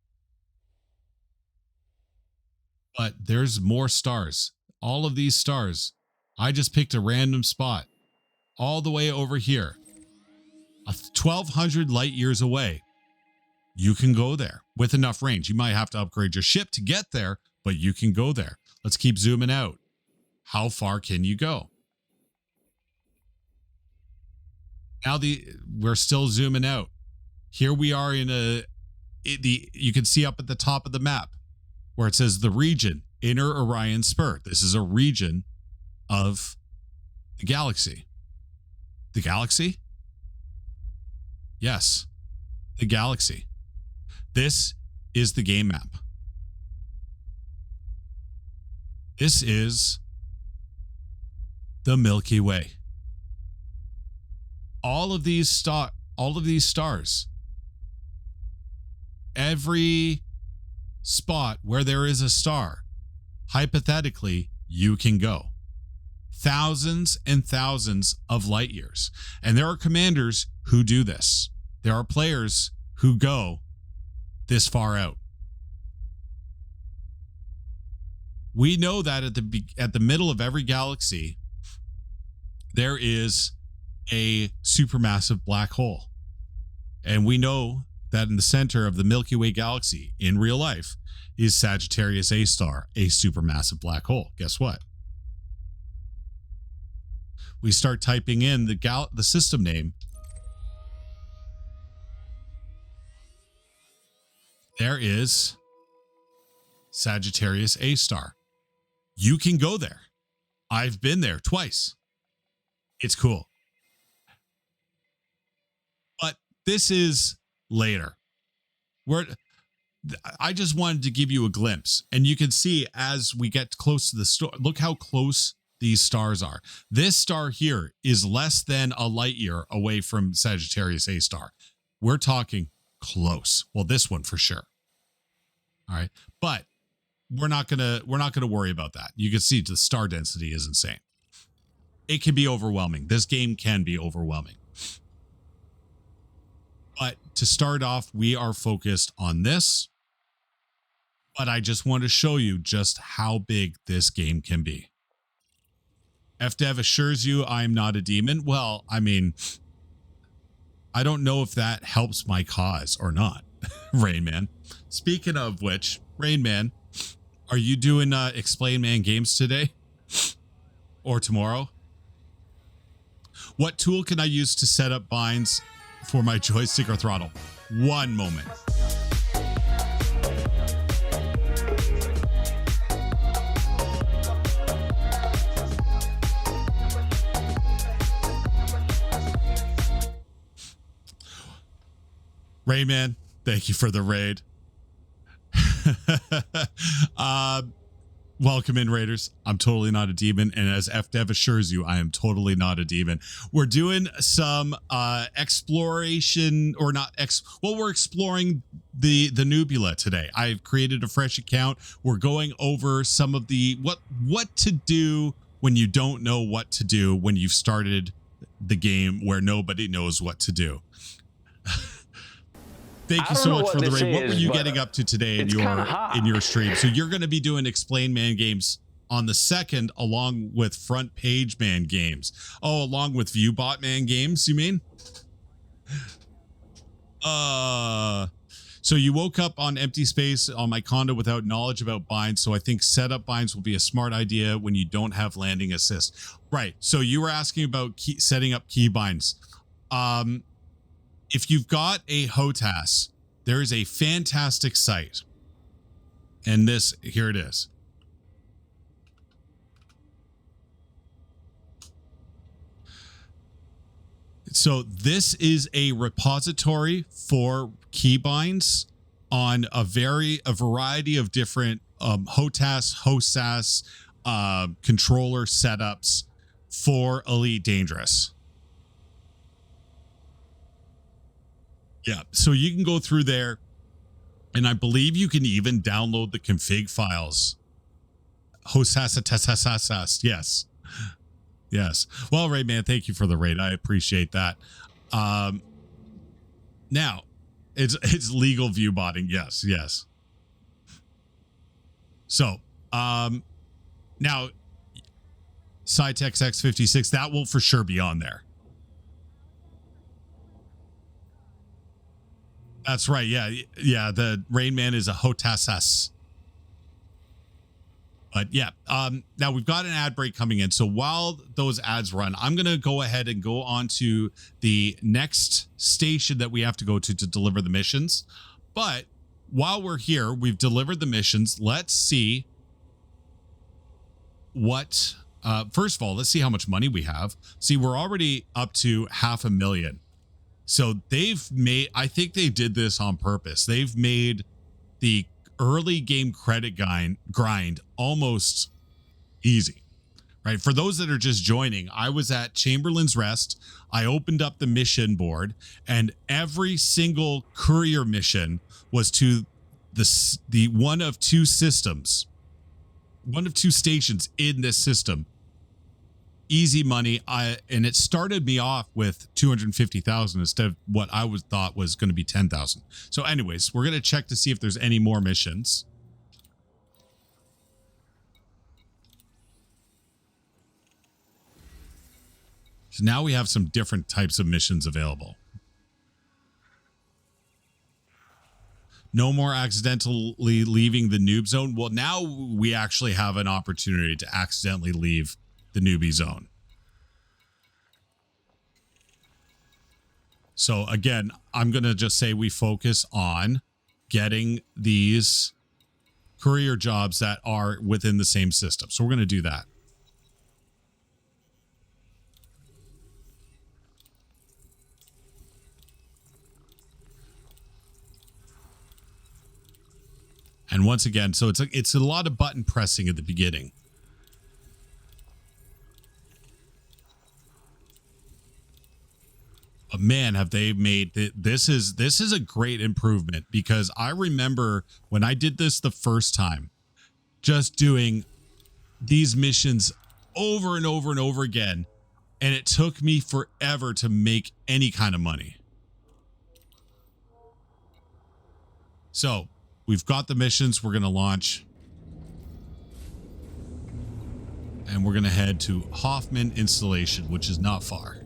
but there's more stars. All of these stars, I just picked a random spot all the way over here, 1,200 light years away. You can go there with enough range. You might have to upgrade your ship to get there, but you can go there. Let's keep zooming out. How far can you go? Now we're still zooming out. Here we are you can see up at the top of the map where it says the region, Inner Orion Spur. This is a region of the galaxy. The galaxy? Yes, the galaxy. This is the game map. This is the Milky Way. All of these stars, every spot where there is a star, hypothetically, you can go. Thousands and thousands of light years. And there are commanders who do this. There are players who go this far out. We know that at the middle of every galaxy, there is a supermassive black hole. And we know that in the center of the Milky Way galaxy in real life is Sagittarius A star, a supermassive black hole. Guess what? We start typing in the system name. there is Sagittarius A star. You can go there. I've been there twice. It's cool. But this is later. I just wanted to give you a glimpse, and you can see as we get close to the star, look how close these stars are. This star here is less than a light year away from Sagittarius A star. We're talking close. Well, this one for sure. All right, but we're not gonna worry about that. You can see the star density is insane. It can be overwhelming. This game can be overwhelming. But to start off, we are focused on this. But I just want to show you just how big this game can be. FDev assures you I'm not a demon. Well, I mean, I don't know if that helps my cause or not, Rain Man. Speaking of which, Rain Man, are you doing Explain Man games today? Or tomorrow? What tool can I use to set up binds for my joystick or throttle? One moment. Rayman, thank you for the raid. Welcome in, Raiders. I'm totally not a demon, and as FDev assures you, I am totally not a demon. We're doing some exploration, or not we're exploring the Nubula today. I've created a fresh account. We're going over some of the what to do when you don't know what to do when you've started the game where nobody knows what to do. Thank you so much for the raid. What were you getting up to today in your stream? So you're going to be doing Explain Man games on the 2nd, along with Front Page Man games. Oh, along with Viewbot Man games, you mean? So you woke up on empty space on my condo without knowledge about binds. So I think setup binds will be a smart idea when you don't have landing assist. Right. So you were asking about setting up key binds. If you've got a HOTAS, there is a fantastic site. And here it is. So this is a repository for keybinds on a variety of different HOTAS, HOSAS, controller setups for Elite Dangerous. Yeah, so you can go through there, and I believe you can even download the config files. HOSAS, yes. Yes. Well, Ray Man, thank you for the raid. I appreciate that. Now, it's legal view botting. Yes, yes. So, now, Cytex X56, that will for sure be on there. That's right. Yeah. Yeah. The Rain Man is a HOTAS. But yeah, now we've got an ad break coming in. So while those ads run, I'm going to go ahead and go on to the next station that we have to go to deliver the missions. But while we're here, we've delivered the missions. Let's see what, first of all, let's see how much money we have. See, we're already up to 500,000. So they've made, I think they did this on purpose. They've made the early game credit grind almost easy, right? For those that are just joining, I was at Chamberlain's Rest. I opened up the mission board, and every single courier mission was to the one of two systems, one of two stations in this system. Easy money. And it started me off with 250,000 instead of what I thought was going to be 10,000. So anyways, we're going to check to see if there's any more missions. So now we have some different types of missions available. No more accidentally leaving the noob zone. Well, now we actually have an opportunity to accidentally leave the newbie zone. So again, I'm going to just say we focus on getting these courier jobs that are within the same system. So we're going to do that. And once again, so it's a lot of button pressing at the beginning. But man, have they made this is a great improvement, because I remember when I did this the first time, just doing these missions over and over and over again, and it took me forever to make any kind of money. So we've got the missions we're going to launch. And we're going to head to Hoffman Installation, which is not far.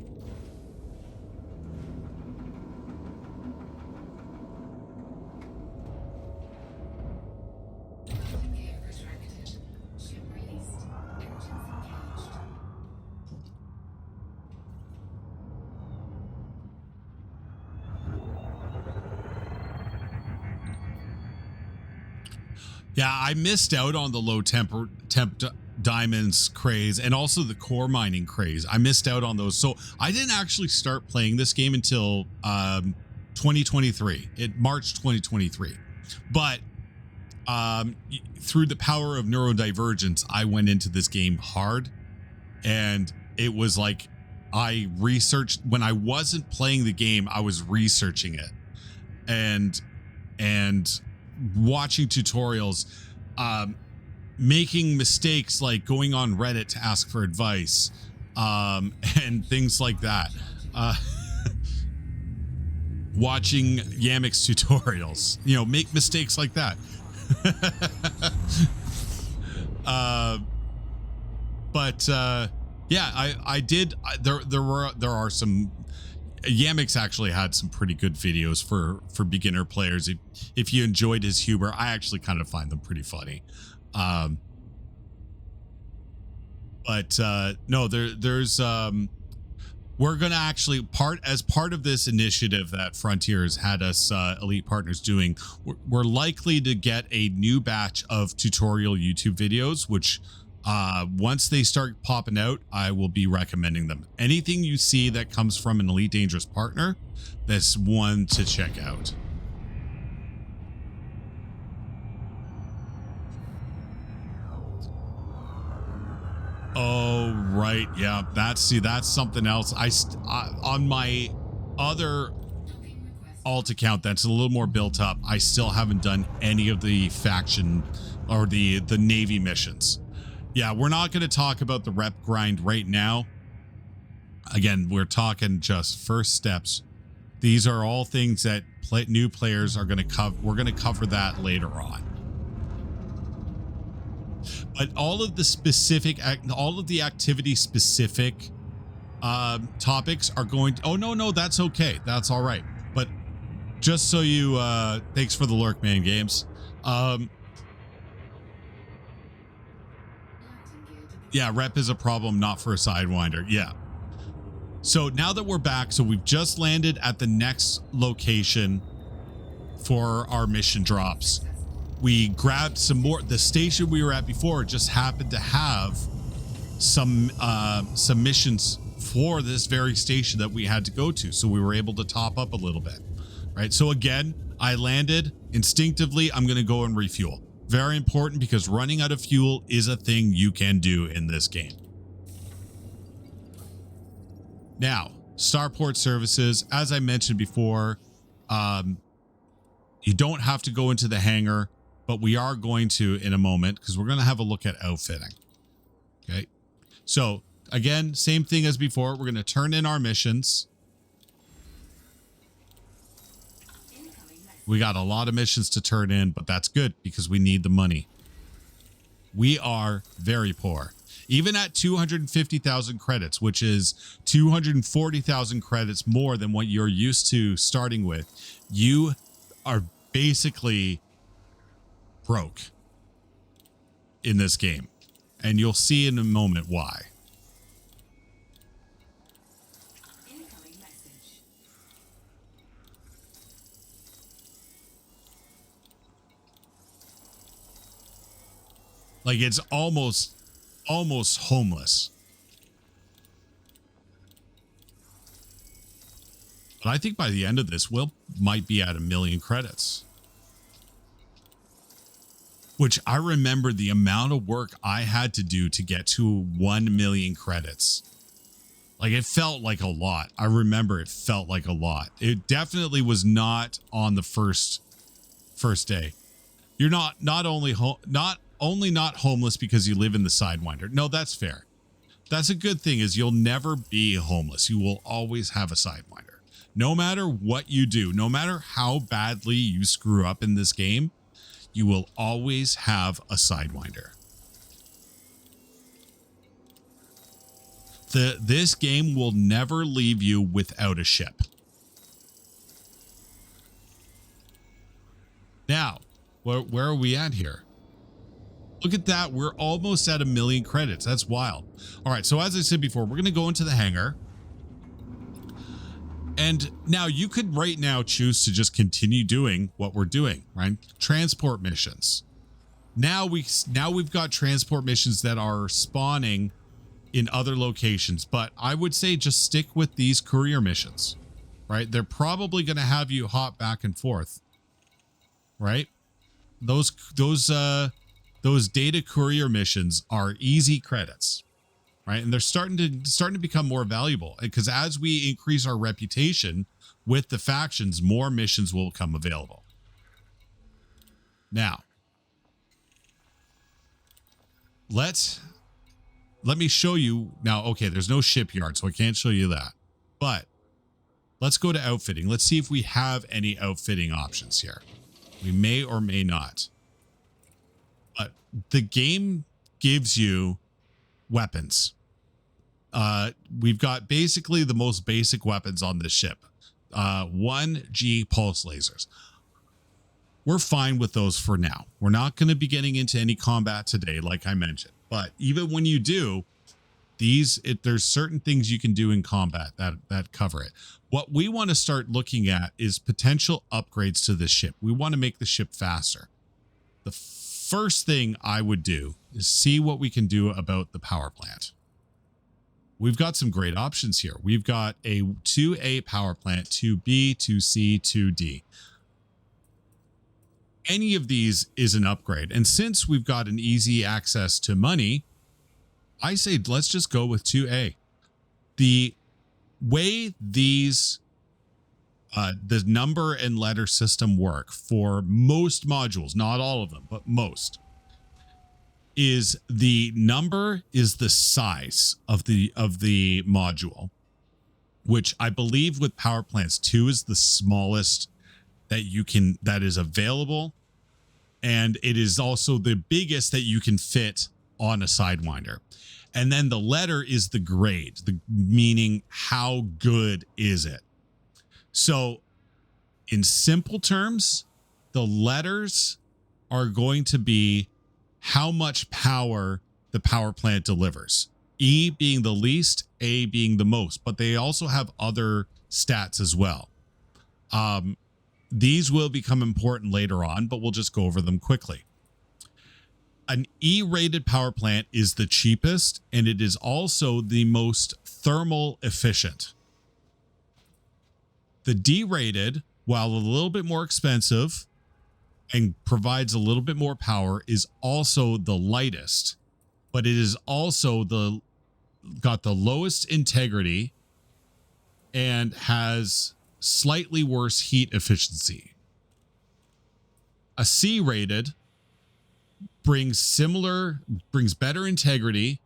Yeah, I missed out on the low temp diamonds craze and also the core mining craze. I missed out on those. So I didn't actually start playing this game until 2023, March 2023. But through the power of neurodivergence, I went into this game hard. And it was like I researched when I wasn't playing the game, I was researching it. And watching tutorials, making mistakes like going on Reddit to ask for advice, and things like that. Watching Yamik's tutorials, make mistakes like that. Yeah, I did. There are some. Yamik's actually had some pretty good videos for beginner players. If you enjoyed his humor, I actually kind of find them pretty funny. No, there's we're gonna actually as part of this initiative that Frontier has had us elite partners doing. We're likely to get a new batch of tutorial YouTube videos, which once they start popping out, I will be recommending them. Anything you see that comes from an Elite Dangerous partner, that's one to check out. Oh, right. Yeah, that's something else. On my other alt account that's a little more built up, I still haven't done any of the faction or the Navy missions. Yeah, we're not going to talk about the rep grind right now. Again, we're talking just first steps. These are all things that new players are going to cover. We're going to cover that later on. But all of the activity specific topics are going to, oh, no, that's okay. That's all right. But just so you, thanks for the lurk, man, games. Yeah, rep is a problem, not for a Sidewinder. Yeah. So now that we're back, so we've just landed at the next location for our mission drops. We grabbed some more. The station we were at before just happened to have some missions for this very station that we had to go to. So we were able to top up a little bit, right? So again, I landed instinctively. I'm going to go and refuel. Very important, because running out of fuel is a thing you can do in this game. Now, Starport services, as I mentioned before, you don't have to go into the hangar, but we are going to in a moment, because we're going to have a look at outfitting. Okay. So again, same thing as before. We're going to turn in our missions. We got a lot of missions to turn in, but that's good because we need the money. We are very poor. Even at 250,000 credits, which is 240,000 credits more than what you're used to starting with, you are basically broke in this game. And you'll see in a moment why. Like it's almost homeless. But I think by the end of this, we'll might be at 1 million credits. Which I remember the amount of work I had to do to get to 1 million credits. Like it felt like a lot. I remember it felt like a lot. It definitely was not on the first day. You're not only not homeless because you live in the Sidewinder. No, that's fair. That's a good thing is you'll never be homeless. You will always have a Sidewinder. No matter what you do, no matter how badly you screw up in this game, you will always have a Sidewinder. This game will never leave you without a ship. Now, where are we at here? Look at that. We're almost at 1 million credits. That's wild. All right. So as I said before, we're going to go into the hangar. And now you could right now choose to just continue doing what we're doing, right? Transport missions. Now we've got transport missions that are spawning in other locations, but I would say just stick with these courier missions, right? They're probably going to have you hop back and forth, right? Those data courier missions are easy credits, right? And they're starting to become more valuable because as we increase our reputation with the factions, more missions will come available. Now, let me show you now. Okay, there's no shipyard, so I can't show you that. But let's go to outfitting. Let's see if we have any outfitting options here. We may or may not. But the game gives you weapons. We've got basically the most basic weapons on this ship. 1G pulse lasers. We're fine with those for now. We're not going to be getting into any combat today, like I mentioned. But even when you do, there's certain things you can do in combat that cover it. What we want to start looking at is potential upgrades to the ship. We want to make the ship faster. The first thing I would do is see what we can do about the power plant. We've got some great options here. We've got a 2A power plant, 2B, 2C, 2D. Any of these is an upgrade. And since we've got an easy access to money, I say let's just go with 2A. The way these the number and letter system work for most modules, not all of them, but most, is the number is the size of the module, which I believe with power plants 2 is the smallest that is available, and it is also the biggest that you can fit on a Sidewinder. And then the letter is the grade, meaning how good is it. So in simple terms, the letters are going to be how much power the power plant delivers. E being the least, A being the most, but they also have other stats as well. These will become important later on, but we'll just go over them quickly. An E-rated power plant is the cheapest, and it is also the most thermal efficient. The D-rated, while a little bit more expensive and provides a little bit more power, is also the lightest, but it is also got the lowest integrity and has slightly worse heat efficiency. A C-rated brings better integrity,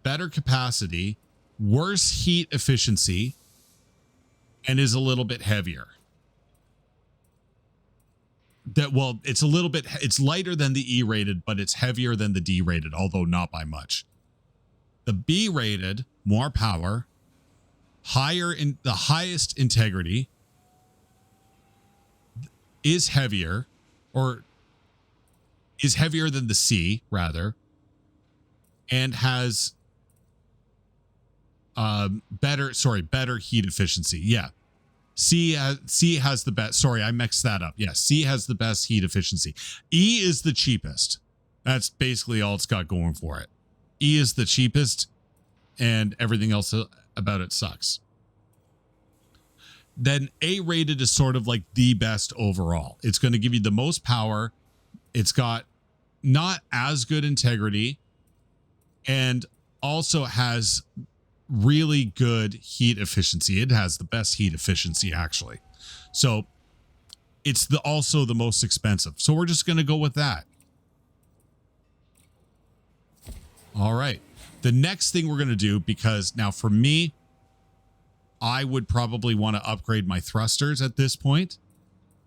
better capacity, worse heat efficiency, and is a little bit heavier. It's lighter than the E-rated, but it's heavier than the D-rated, although not by much. The B-rated, more power, higher in the highest integrity, is heavier than the C, rather, and has better heat efficiency. Yeah. C has the best. Sorry, I mixed that up. Yeah, C has the best heat efficiency. E is the cheapest. That's basically all it's got going for it. E is the cheapest, and everything else about it sucks. Then A-rated is sort of like the best overall. It's going to give you the most power. It's got not as good integrity, and also has really good heat efficiency. It has the best heat efficiency, actually. So it's also the most expensive. So we're just going to go with that. All right. The next thing we're going to do, because now for me, I would probably want to upgrade my thrusters at this point,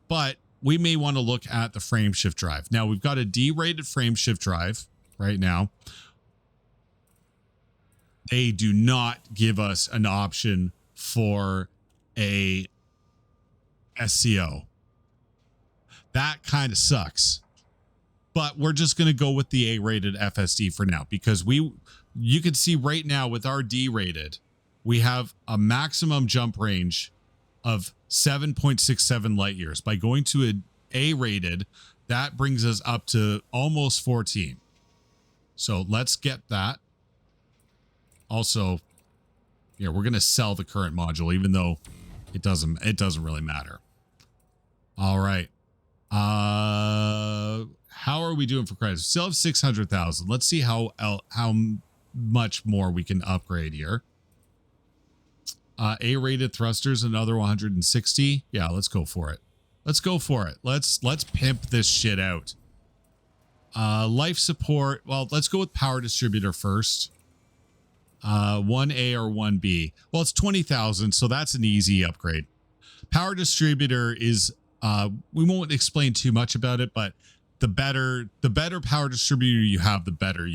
but we may want to look at the frame shift drive. Now we've got a D-rated frame shift drive right now. They do not give us an option for a SCO. That kind of sucks. But we're just going to go with the A-rated FSD for now, because you can see right now with our D-rated, we have a maximum jump range of 7.67 light years. By going to an A-rated, that brings us up to almost 14. So let's get that. Also, yeah, we're going to sell the current module, even though it doesn't really matter. All right. How are we doing for credits? We still have 600,000. Let's see how much more we can upgrade here. A-rated thrusters, another 160. Yeah, let's go for it. Let's go for it. Let's pimp this shit out. Life support. Well, let's go with power distributor first. 1A or 1B. Well, it's 20,000, so that's an easy upgrade. Power distributor is, we won't explain too much about it, but the better power distributor you have, the better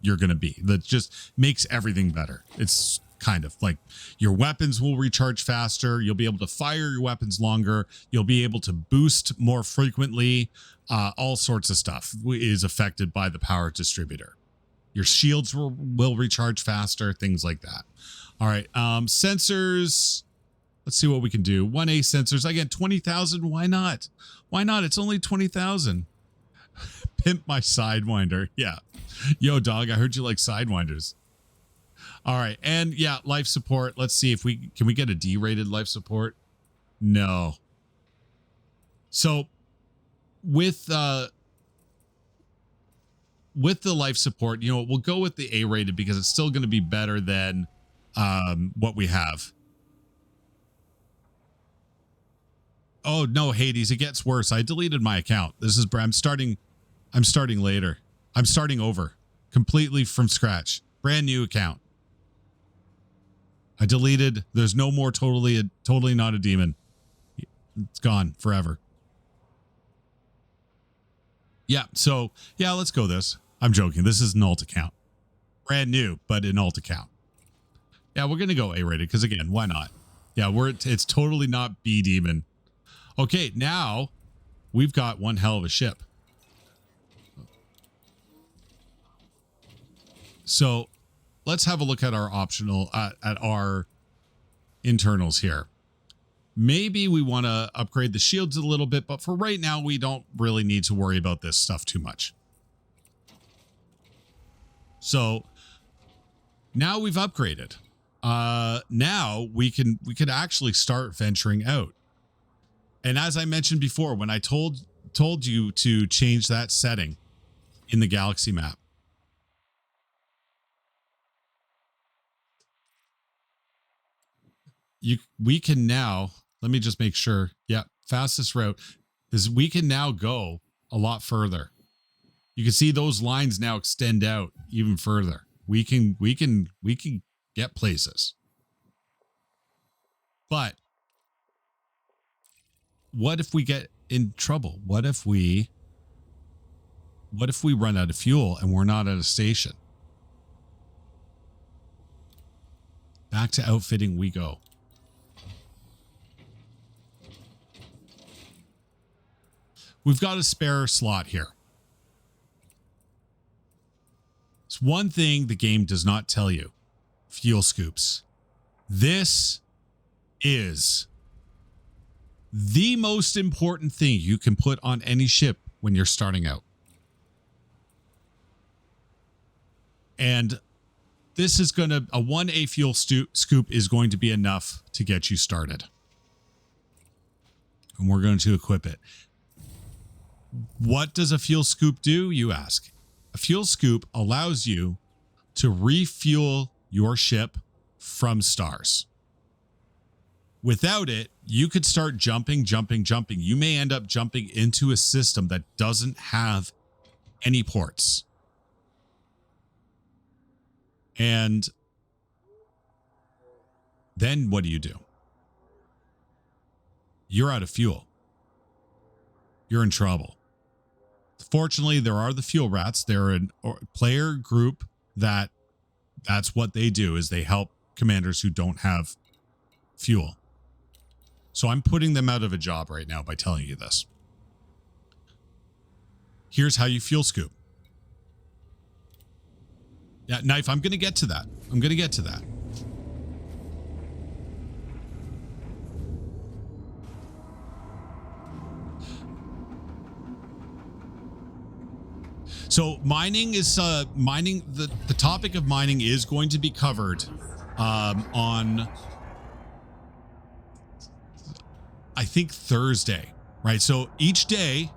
you're going to be. That just makes everything better. It's kind of like your weapons will recharge faster. You'll be able to fire your weapons longer. You'll be able to boost more frequently. All sorts of stuff is affected by the power distributor. Your shields will recharge faster, things like that. All right. Sensors. Let's see what we can do. 1A sensors. Again, 20,000. Why not? Why not? It's only 20,000. Pimp my Sidewinder. Yeah. Yo, dog, I heard you like Sidewinders. All right. And yeah, life support. Let's see if can we get a D-rated life support? No. So with the life support, you know, we'll go with the A-rated because it's still going to be better than what we have. Oh no, Hades, it gets worse. I deleted my account. I'm starting later. I'm starting over completely from scratch. Brand new account. I deleted. There's no more totally not a demon. It's gone forever. Yeah, so yeah, let's go this. I'm joking. This is an alt account. Brand new, but an alt account. Yeah, we're going to go A-rated because again, why not? Yeah, it's totally not B demon. Okay, now we've got one hell of a ship. So let's have a look at our optional, at our internals here. Maybe we want to upgrade the shields a little bit, but for right now, we don't really need to worry about this stuff too much. So now we've upgraded. Now we could actually start venturing out. And as I mentioned before, when I told you to change that setting in the galaxy map, we can now, let me just make sure. Yeah, fastest route is we can now go a lot further. You can see those lines now extend out even further. We can get places. But what if we get in trouble? What if we run out of fuel and we're not at a station? Back to outfitting we go. We've got a spare slot here. It's one thing the game does not tell you. Fuel scoops. This is the most important thing you can put on any ship when you're starting out. And this is going to, a 1A fuel scoop is going to be enough to get you started. And we're going to equip it. What does a fuel scoop do, you ask? A fuel scoop allows you to refuel your ship from stars. Without it, you could start jumping. You may end up jumping into a system that doesn't have any ports. And then what do? You're out of fuel. You're in trouble. Fortunately, there are the fuel rats. They're a player group that's what they do, is they help commanders who don't have fuel. So I'm putting them out of a job right now by telling you this. Here's how you fuel scoop. Yeah, Knife, I'm going to get to that. So mining is the topic of mining is going to be covered on, I think, Thursday, right? So each day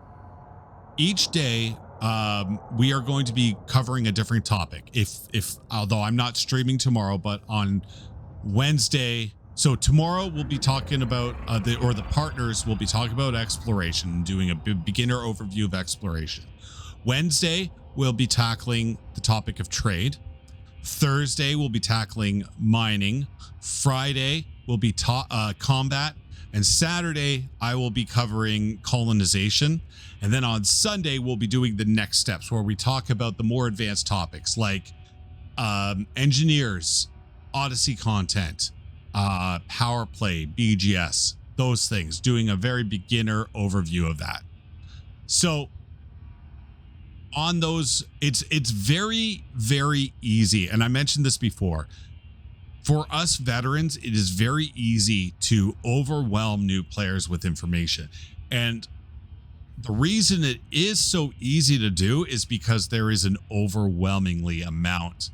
we are going to be covering a different topic. If although I'm not streaming tomorrow, but on Wednesday. So tomorrow we'll be talking about the partners will be talking about exploration, doing a beginner overview of exploration. Wednesday, we'll be tackling the topic of trade. Thursday, we'll be tackling mining. Friday, will be combat. And Saturday, I will be covering colonization. And then on Sunday, we'll be doing the next steps, where we talk about the more advanced topics like engineers, Odyssey content, power play, BGS, those things, doing a very beginner overview of that. So on those, it's very, very easy. And I mentioned this before. For us veterans, it is very easy to overwhelm new players with information. And the reason it is so easy to do is because there's an overwhelming amount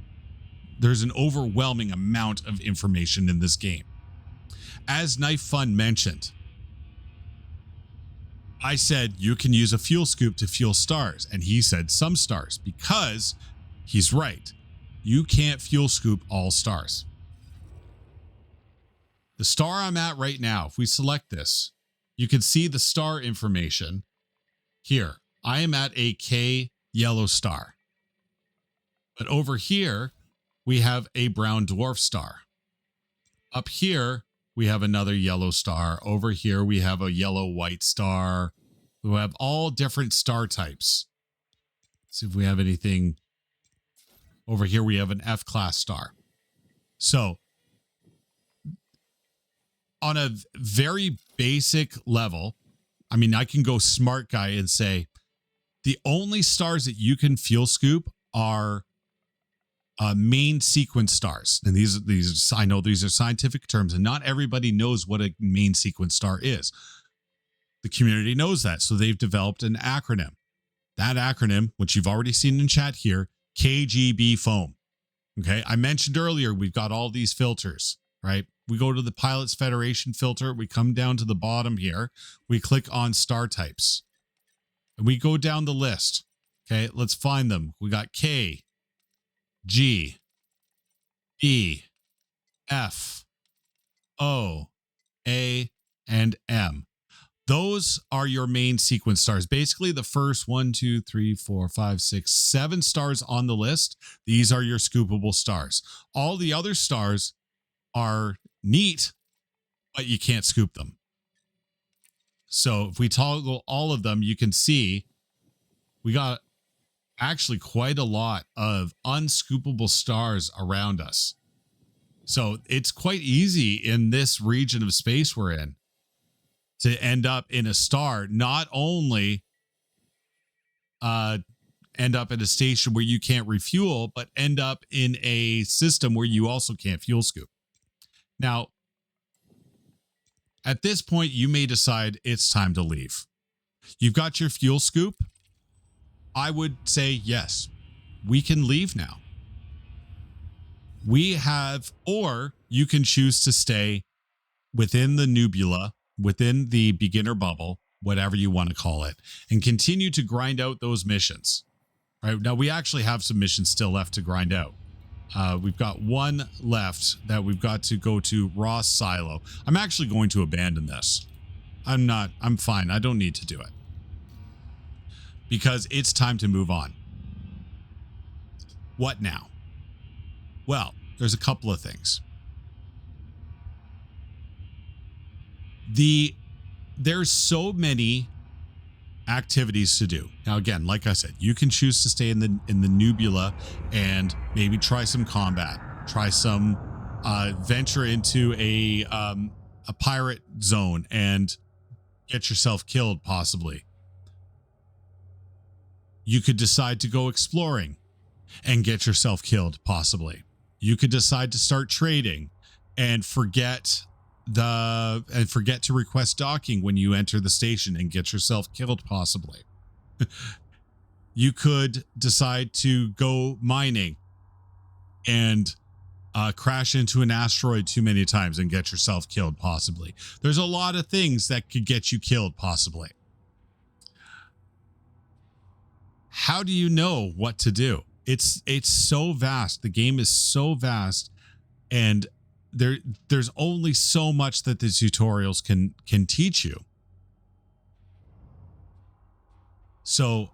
of information in this game. As Knife Fun mentioned, I said you can use a fuel scoop to fuel stars, and he said some stars, because he's right. You can't fuel scoop all stars. The star I'm at right now, if we select this, you can see the star information here. I am at a K yellow star. But over here, we have a brown dwarf star. Up here, we have another yellow star. Over here, we have a yellow white star. We have all different star types. Let's see if we have anything. Over here, we have an F-class star. So, on a very basic level, I mean, I can go smart guy and say the only stars that you can fuel scoop are main sequence stars. And these I know these are scientific terms, and not everybody knows what a main sequence star is. The community knows that, so they've developed an acronym. That acronym, which you've already seen in chat here, KGB foam. Okay, I mentioned earlier we've got all these filters, right? We go to the Pilots Federation filter. We come down to the bottom here. We click on star types. And we go down the list. Okay, let's find them. We got K, G, E, F, O, A, and M. Those are your main sequence stars. Basically, the first 1, 2, 3, 4, 5, 6, 7 stars on the list. These are your scoopable stars. All the other stars are neat, but you can't scoop them. So if we toggle all of them, you can see we got actually quite a lot of unscoopable stars around us. So it's quite easy in this region of space we're in to end up in a star, not only end up at a station where you can't refuel, but end up in a system where you also can't fuel scoop. Now, at this point, you may decide it's time to leave. You've got your fuel scoop. I would say, yes, we can leave now. We have, or you can choose to stay within the Nubula, within the beginner bubble, whatever you want to call it, and continue to grind out those missions. Right now, we actually have some missions still left to grind out. We've got one left that we've got to go to Ross Silo. I'm actually going to abandon this. I'm fine. I don't need to do it because it's time to move on. What now? Well, there's a couple of things. There's so many activities to do. Now, again, like I said, you can choose to stay in the Nubula and maybe try some combat, try some venture into a pirate zone and get yourself killed, possibly. You could decide to go exploring and get yourself killed, possibly. You could decide to start trading and forget to request docking when you enter the station and get yourself killed, possibly. You could decide to go mining and crash into an asteroid too many times and get yourself killed, possibly. There's a lot of things that could get you killed, possibly. How do you know what to do? It's so vast. The game is so vast, and there's only so much that the tutorials can teach you. So,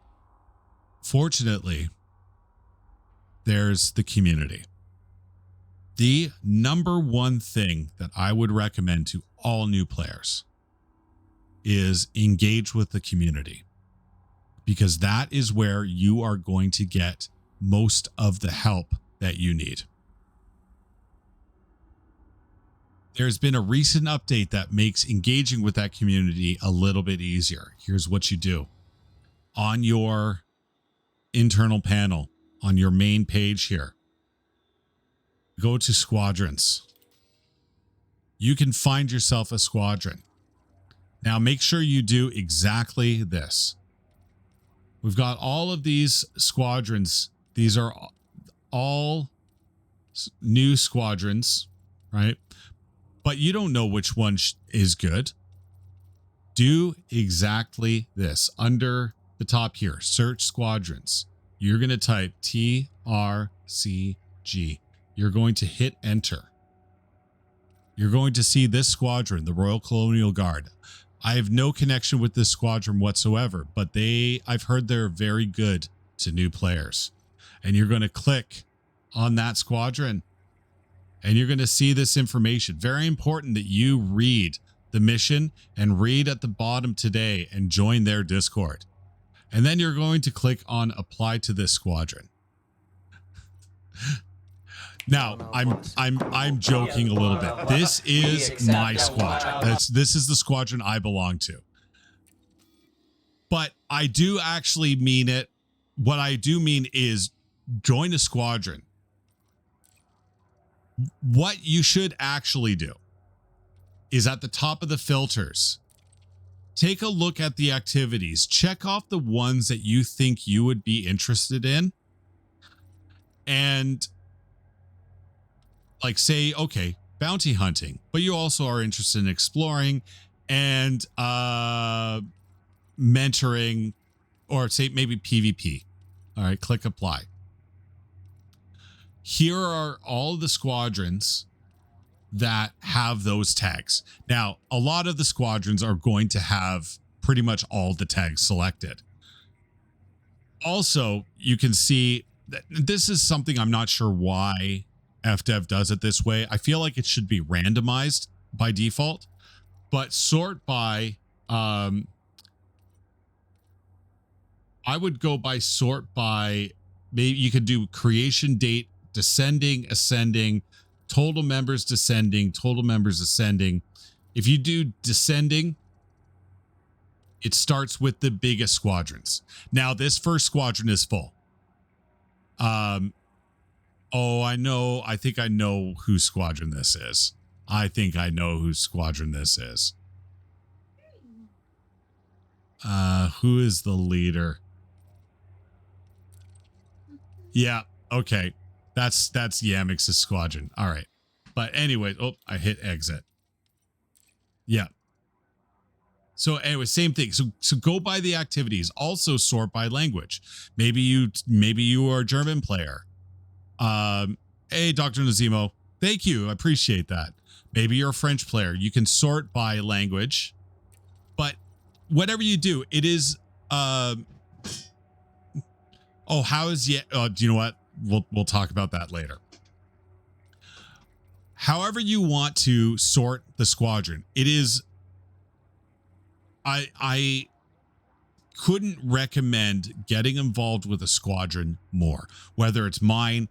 fortunately, there's the community. The number one thing that I would recommend to all new players is engage with the community, because that is where you are going to get most of the help that you need. There's been a recent update that makes engaging with that community a little bit easier. Here's what you do. On your internal panel, on your main page here, go to squadrons. You can find yourself a squadron. Now make sure you do exactly this. We've got all of these squadrons. These are all new squadrons, right? But you don't know which one is good. Do exactly this. Under the top here, search squadrons. You're going to type TRCG. You're going to hit enter. You're going to see this squadron, the Royal Colonial Guard. I have no connection with this squadron whatsoever, but I've heard they're very good to new players. And you're going to click on that squadron and you're going to see this information. Very important that you read the mission and read at the bottom today and join their Discord. And then you're going to click on apply to this squadron. Now, I'm joking a little bit. This is my squadron. This is the squadron I belong to. But I do actually mean it. What I do mean is join a squadron. What you should actually do is at the top of the filters, take a look at the activities, check off the ones that you think you would be interested in, and like say, okay, bounty hunting, but you also are interested in exploring and mentoring, or say maybe PvP. All right, click apply. Here are all the squadrons that have those tags. Now, a lot of the squadrons are going to have pretty much all the tags selected. Also, you can see that this is something I'm not sure why FDev does it this way. I feel like it should be randomized by default, but sort by, I would go by sort by, maybe you could do creation date, descending, ascending, total members descending, total members ascending. If you do descending, it starts with the biggest squadrons. Now, this first squadron is full. Oh, I know. I think I know whose squadron this is. Who is the leader? Yeah. Okay. That's Yamix's squadron. All right. But anyway, oh, I hit exit. Yeah. So anyway, same thing. So go by the activities. Also sort by language. Maybe you are a German player. Hey, Dr. Nazimo. Thank you. I appreciate that. Maybe you're a French player. You can sort by language. But whatever you do, it is oh, how is do you know what? We'll talk about that later. However you want to sort the squadron, it is I couldn't recommend getting involved with a squadron more. Whether it's mine,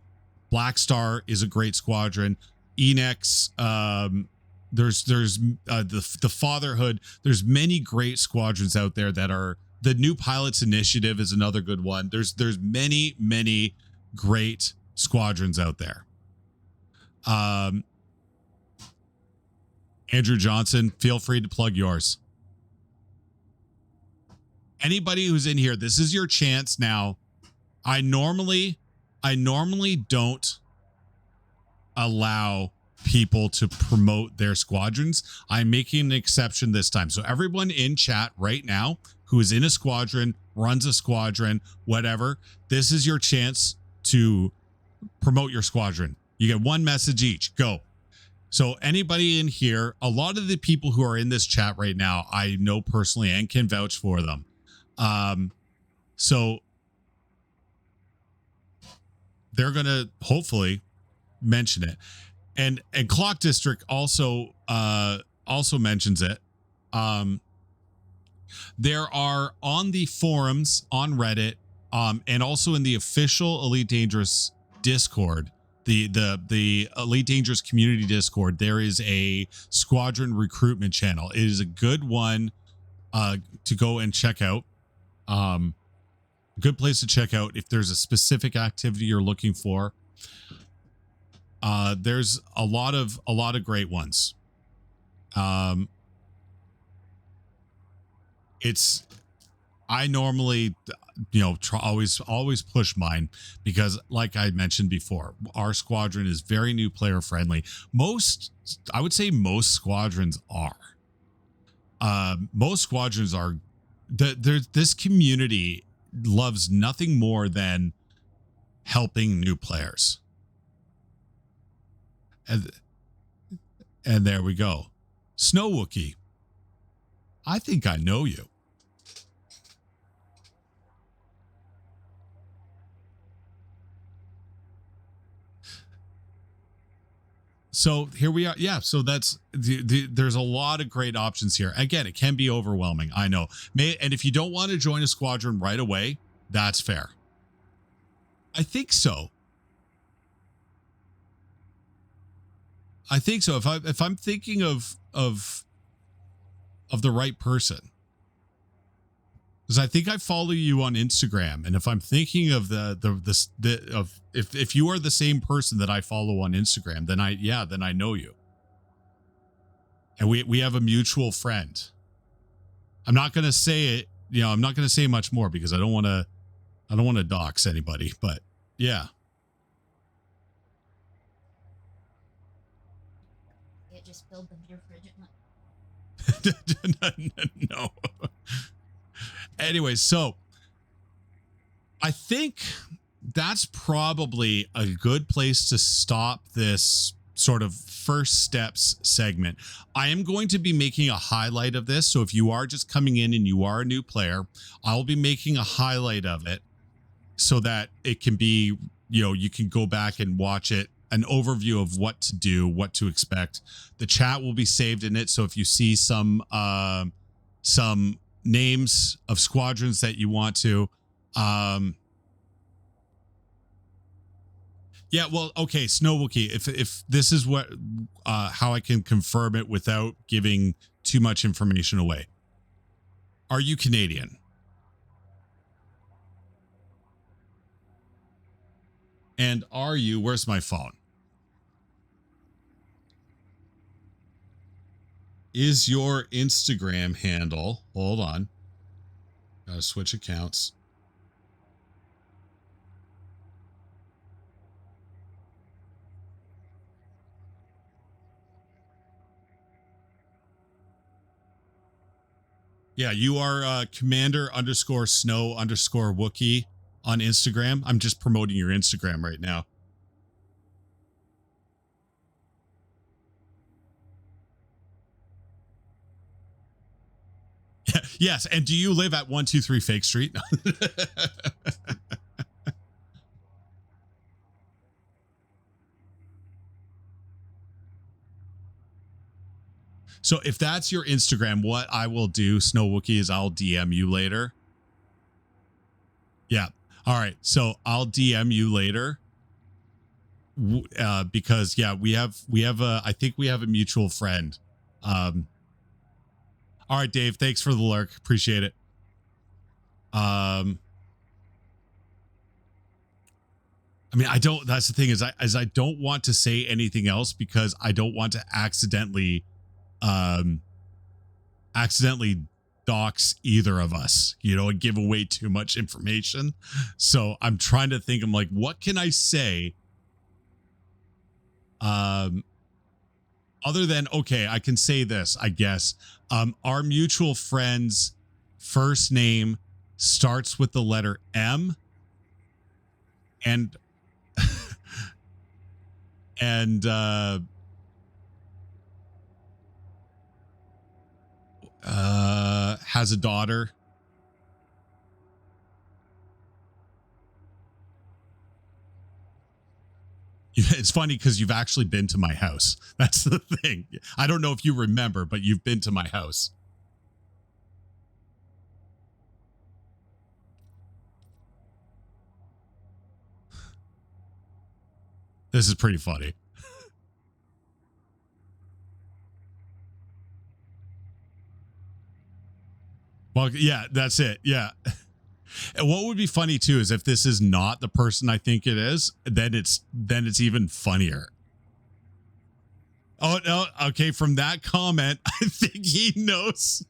Black Star is a great squadron. Enex, there's the Fatherhood. There's many great squadrons out there that are. The New Pilots Initiative is another good one. There's many great squadrons out there. Andrew Johnson, feel free to plug yours. Anybody who's in here, this is your chance now. I normally don't allow people to promote their squadrons. I'm making an exception this time. So everyone in chat right now who is in a squadron, runs a squadron, whatever, this is your chance to promote your squadron. You get one message each. Go. So anybody in here, a lot of the people who are in this chat right now, I know personally and can vouch for them. So they're going to hopefully mention it. And Clock District also mentions it. There are on the forums on Reddit, and also in the official Elite Dangerous Discord, the Elite Dangerous community Discord, there is a squadron recruitment channel. It is a good one to go and check out. Good place to check out if there's a specific activity you're looking for. There's a lot of great ones. I normally, always push mine because, like I mentioned before, our squadron is very new player friendly. I would say most squadrons are. Most squadrons are. This community loves nothing more than helping new players. And there we go. Snow Wookie. I think I know you. So here we are. Yeah. So that's there's a lot of great options here. Again, it can be overwhelming. I know. And if you don't want to join a squadron right away, that's fair. I think so. If I'm thinking of the right person, because I think I follow you on Instagram, and if I'm thinking of if you are the same person that I follow on Instagram, then I know you, and we have a mutual friend. I'm not going to say it. I'm not going to say much more because I don't want to dox anybody. But yeah. It just filled the beer fridge at night. No. Anyway, so I think that's probably a good place to stop this sort of first steps segment. I am going to be making a highlight of this. So if you are just coming in and you are a new player, I'll be making a highlight of it so that it can be, you can go back and watch it, an overview of what to do, what to expect. The chat will be saved in it. So if you see some names of squadrons that you want to, yeah, well, okay, Snow Wookie, if this is what how I can confirm it without giving too much information away. Are you Canadian? And where's my phone? Is your Instagram handle, hold on, gotta switch accounts. Yeah, you are commander_snow_Wookie on Instagram. I'm just promoting your Instagram right now. Yes, and do you live at 123 Fake Street? So if that's your Instagram, what I will do, Snow Wookie, is I'll DM you later. Yeah. All right. So I'll DM you later. Because yeah, we have I think we have a mutual friend. All right, Dave. Thanks for the lurk. Appreciate it. I mean, that's the thing is I don't want to say anything else because I don't want to accidentally dox either of us, and give away too much information. So I'm trying to think, I'm like, what can I say? Other than, okay, I can say this, I guess. Our mutual friend's first name starts with the letter M, and and has a daughter. It's funny because you've actually been to my house. That's the thing. I don't know if you remember, but you've been to my house. This is pretty funny. Well, yeah, that's it. Yeah. And what would be funny too is if this is not the person I think it is, then it's even funnier. Oh no, okay, from that comment, I think he knows.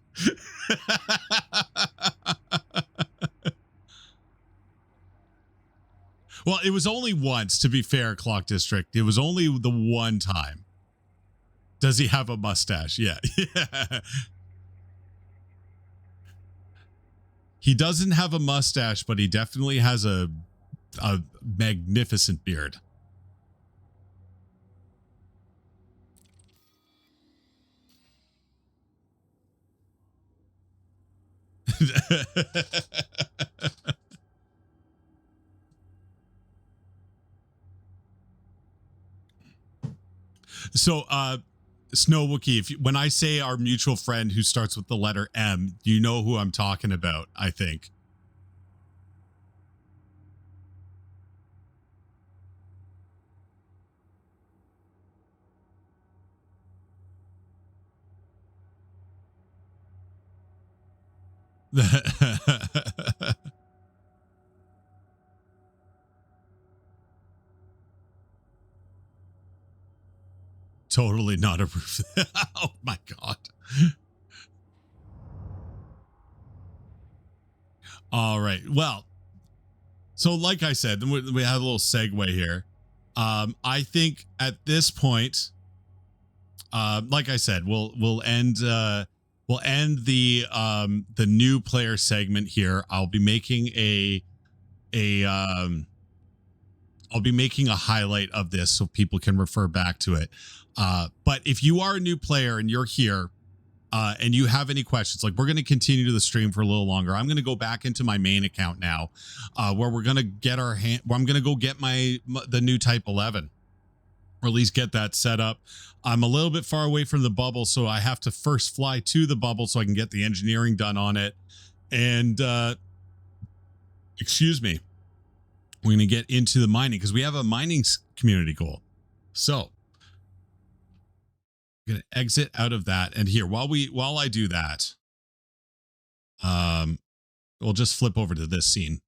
Well, it was only once, to be fair, Clock District. It was only the one time. Does he have a mustache? Yeah. Yeah. He doesn't have a mustache, but he definitely has a magnificent beard. So, Snow Wookie, when I say our mutual friend who starts with the letter M, you know who I'm talking about, I think. Totally not a roof. Oh my God. All right. Well, so like I said, we have a little segue here. I think at this point, like I said, we'll end the new player segment here. I'll be making I'll be making a highlight of this so people can refer back to it. But if you are a new player and you're here and you have any questions, like we're going to continue to the stream for a little longer. I'm going to go back into my main account now where we're going to get where I'm going to go get the new Type 11, or at least get that set up. I'm a little bit far away from the bubble, so I have to first fly to the bubble so I can get the engineering done on it. And excuse me, we're going to get into the mining because we have a mining community goal. So I'm going to exit out of that. And here, while I do that, we'll just flip over to this scene.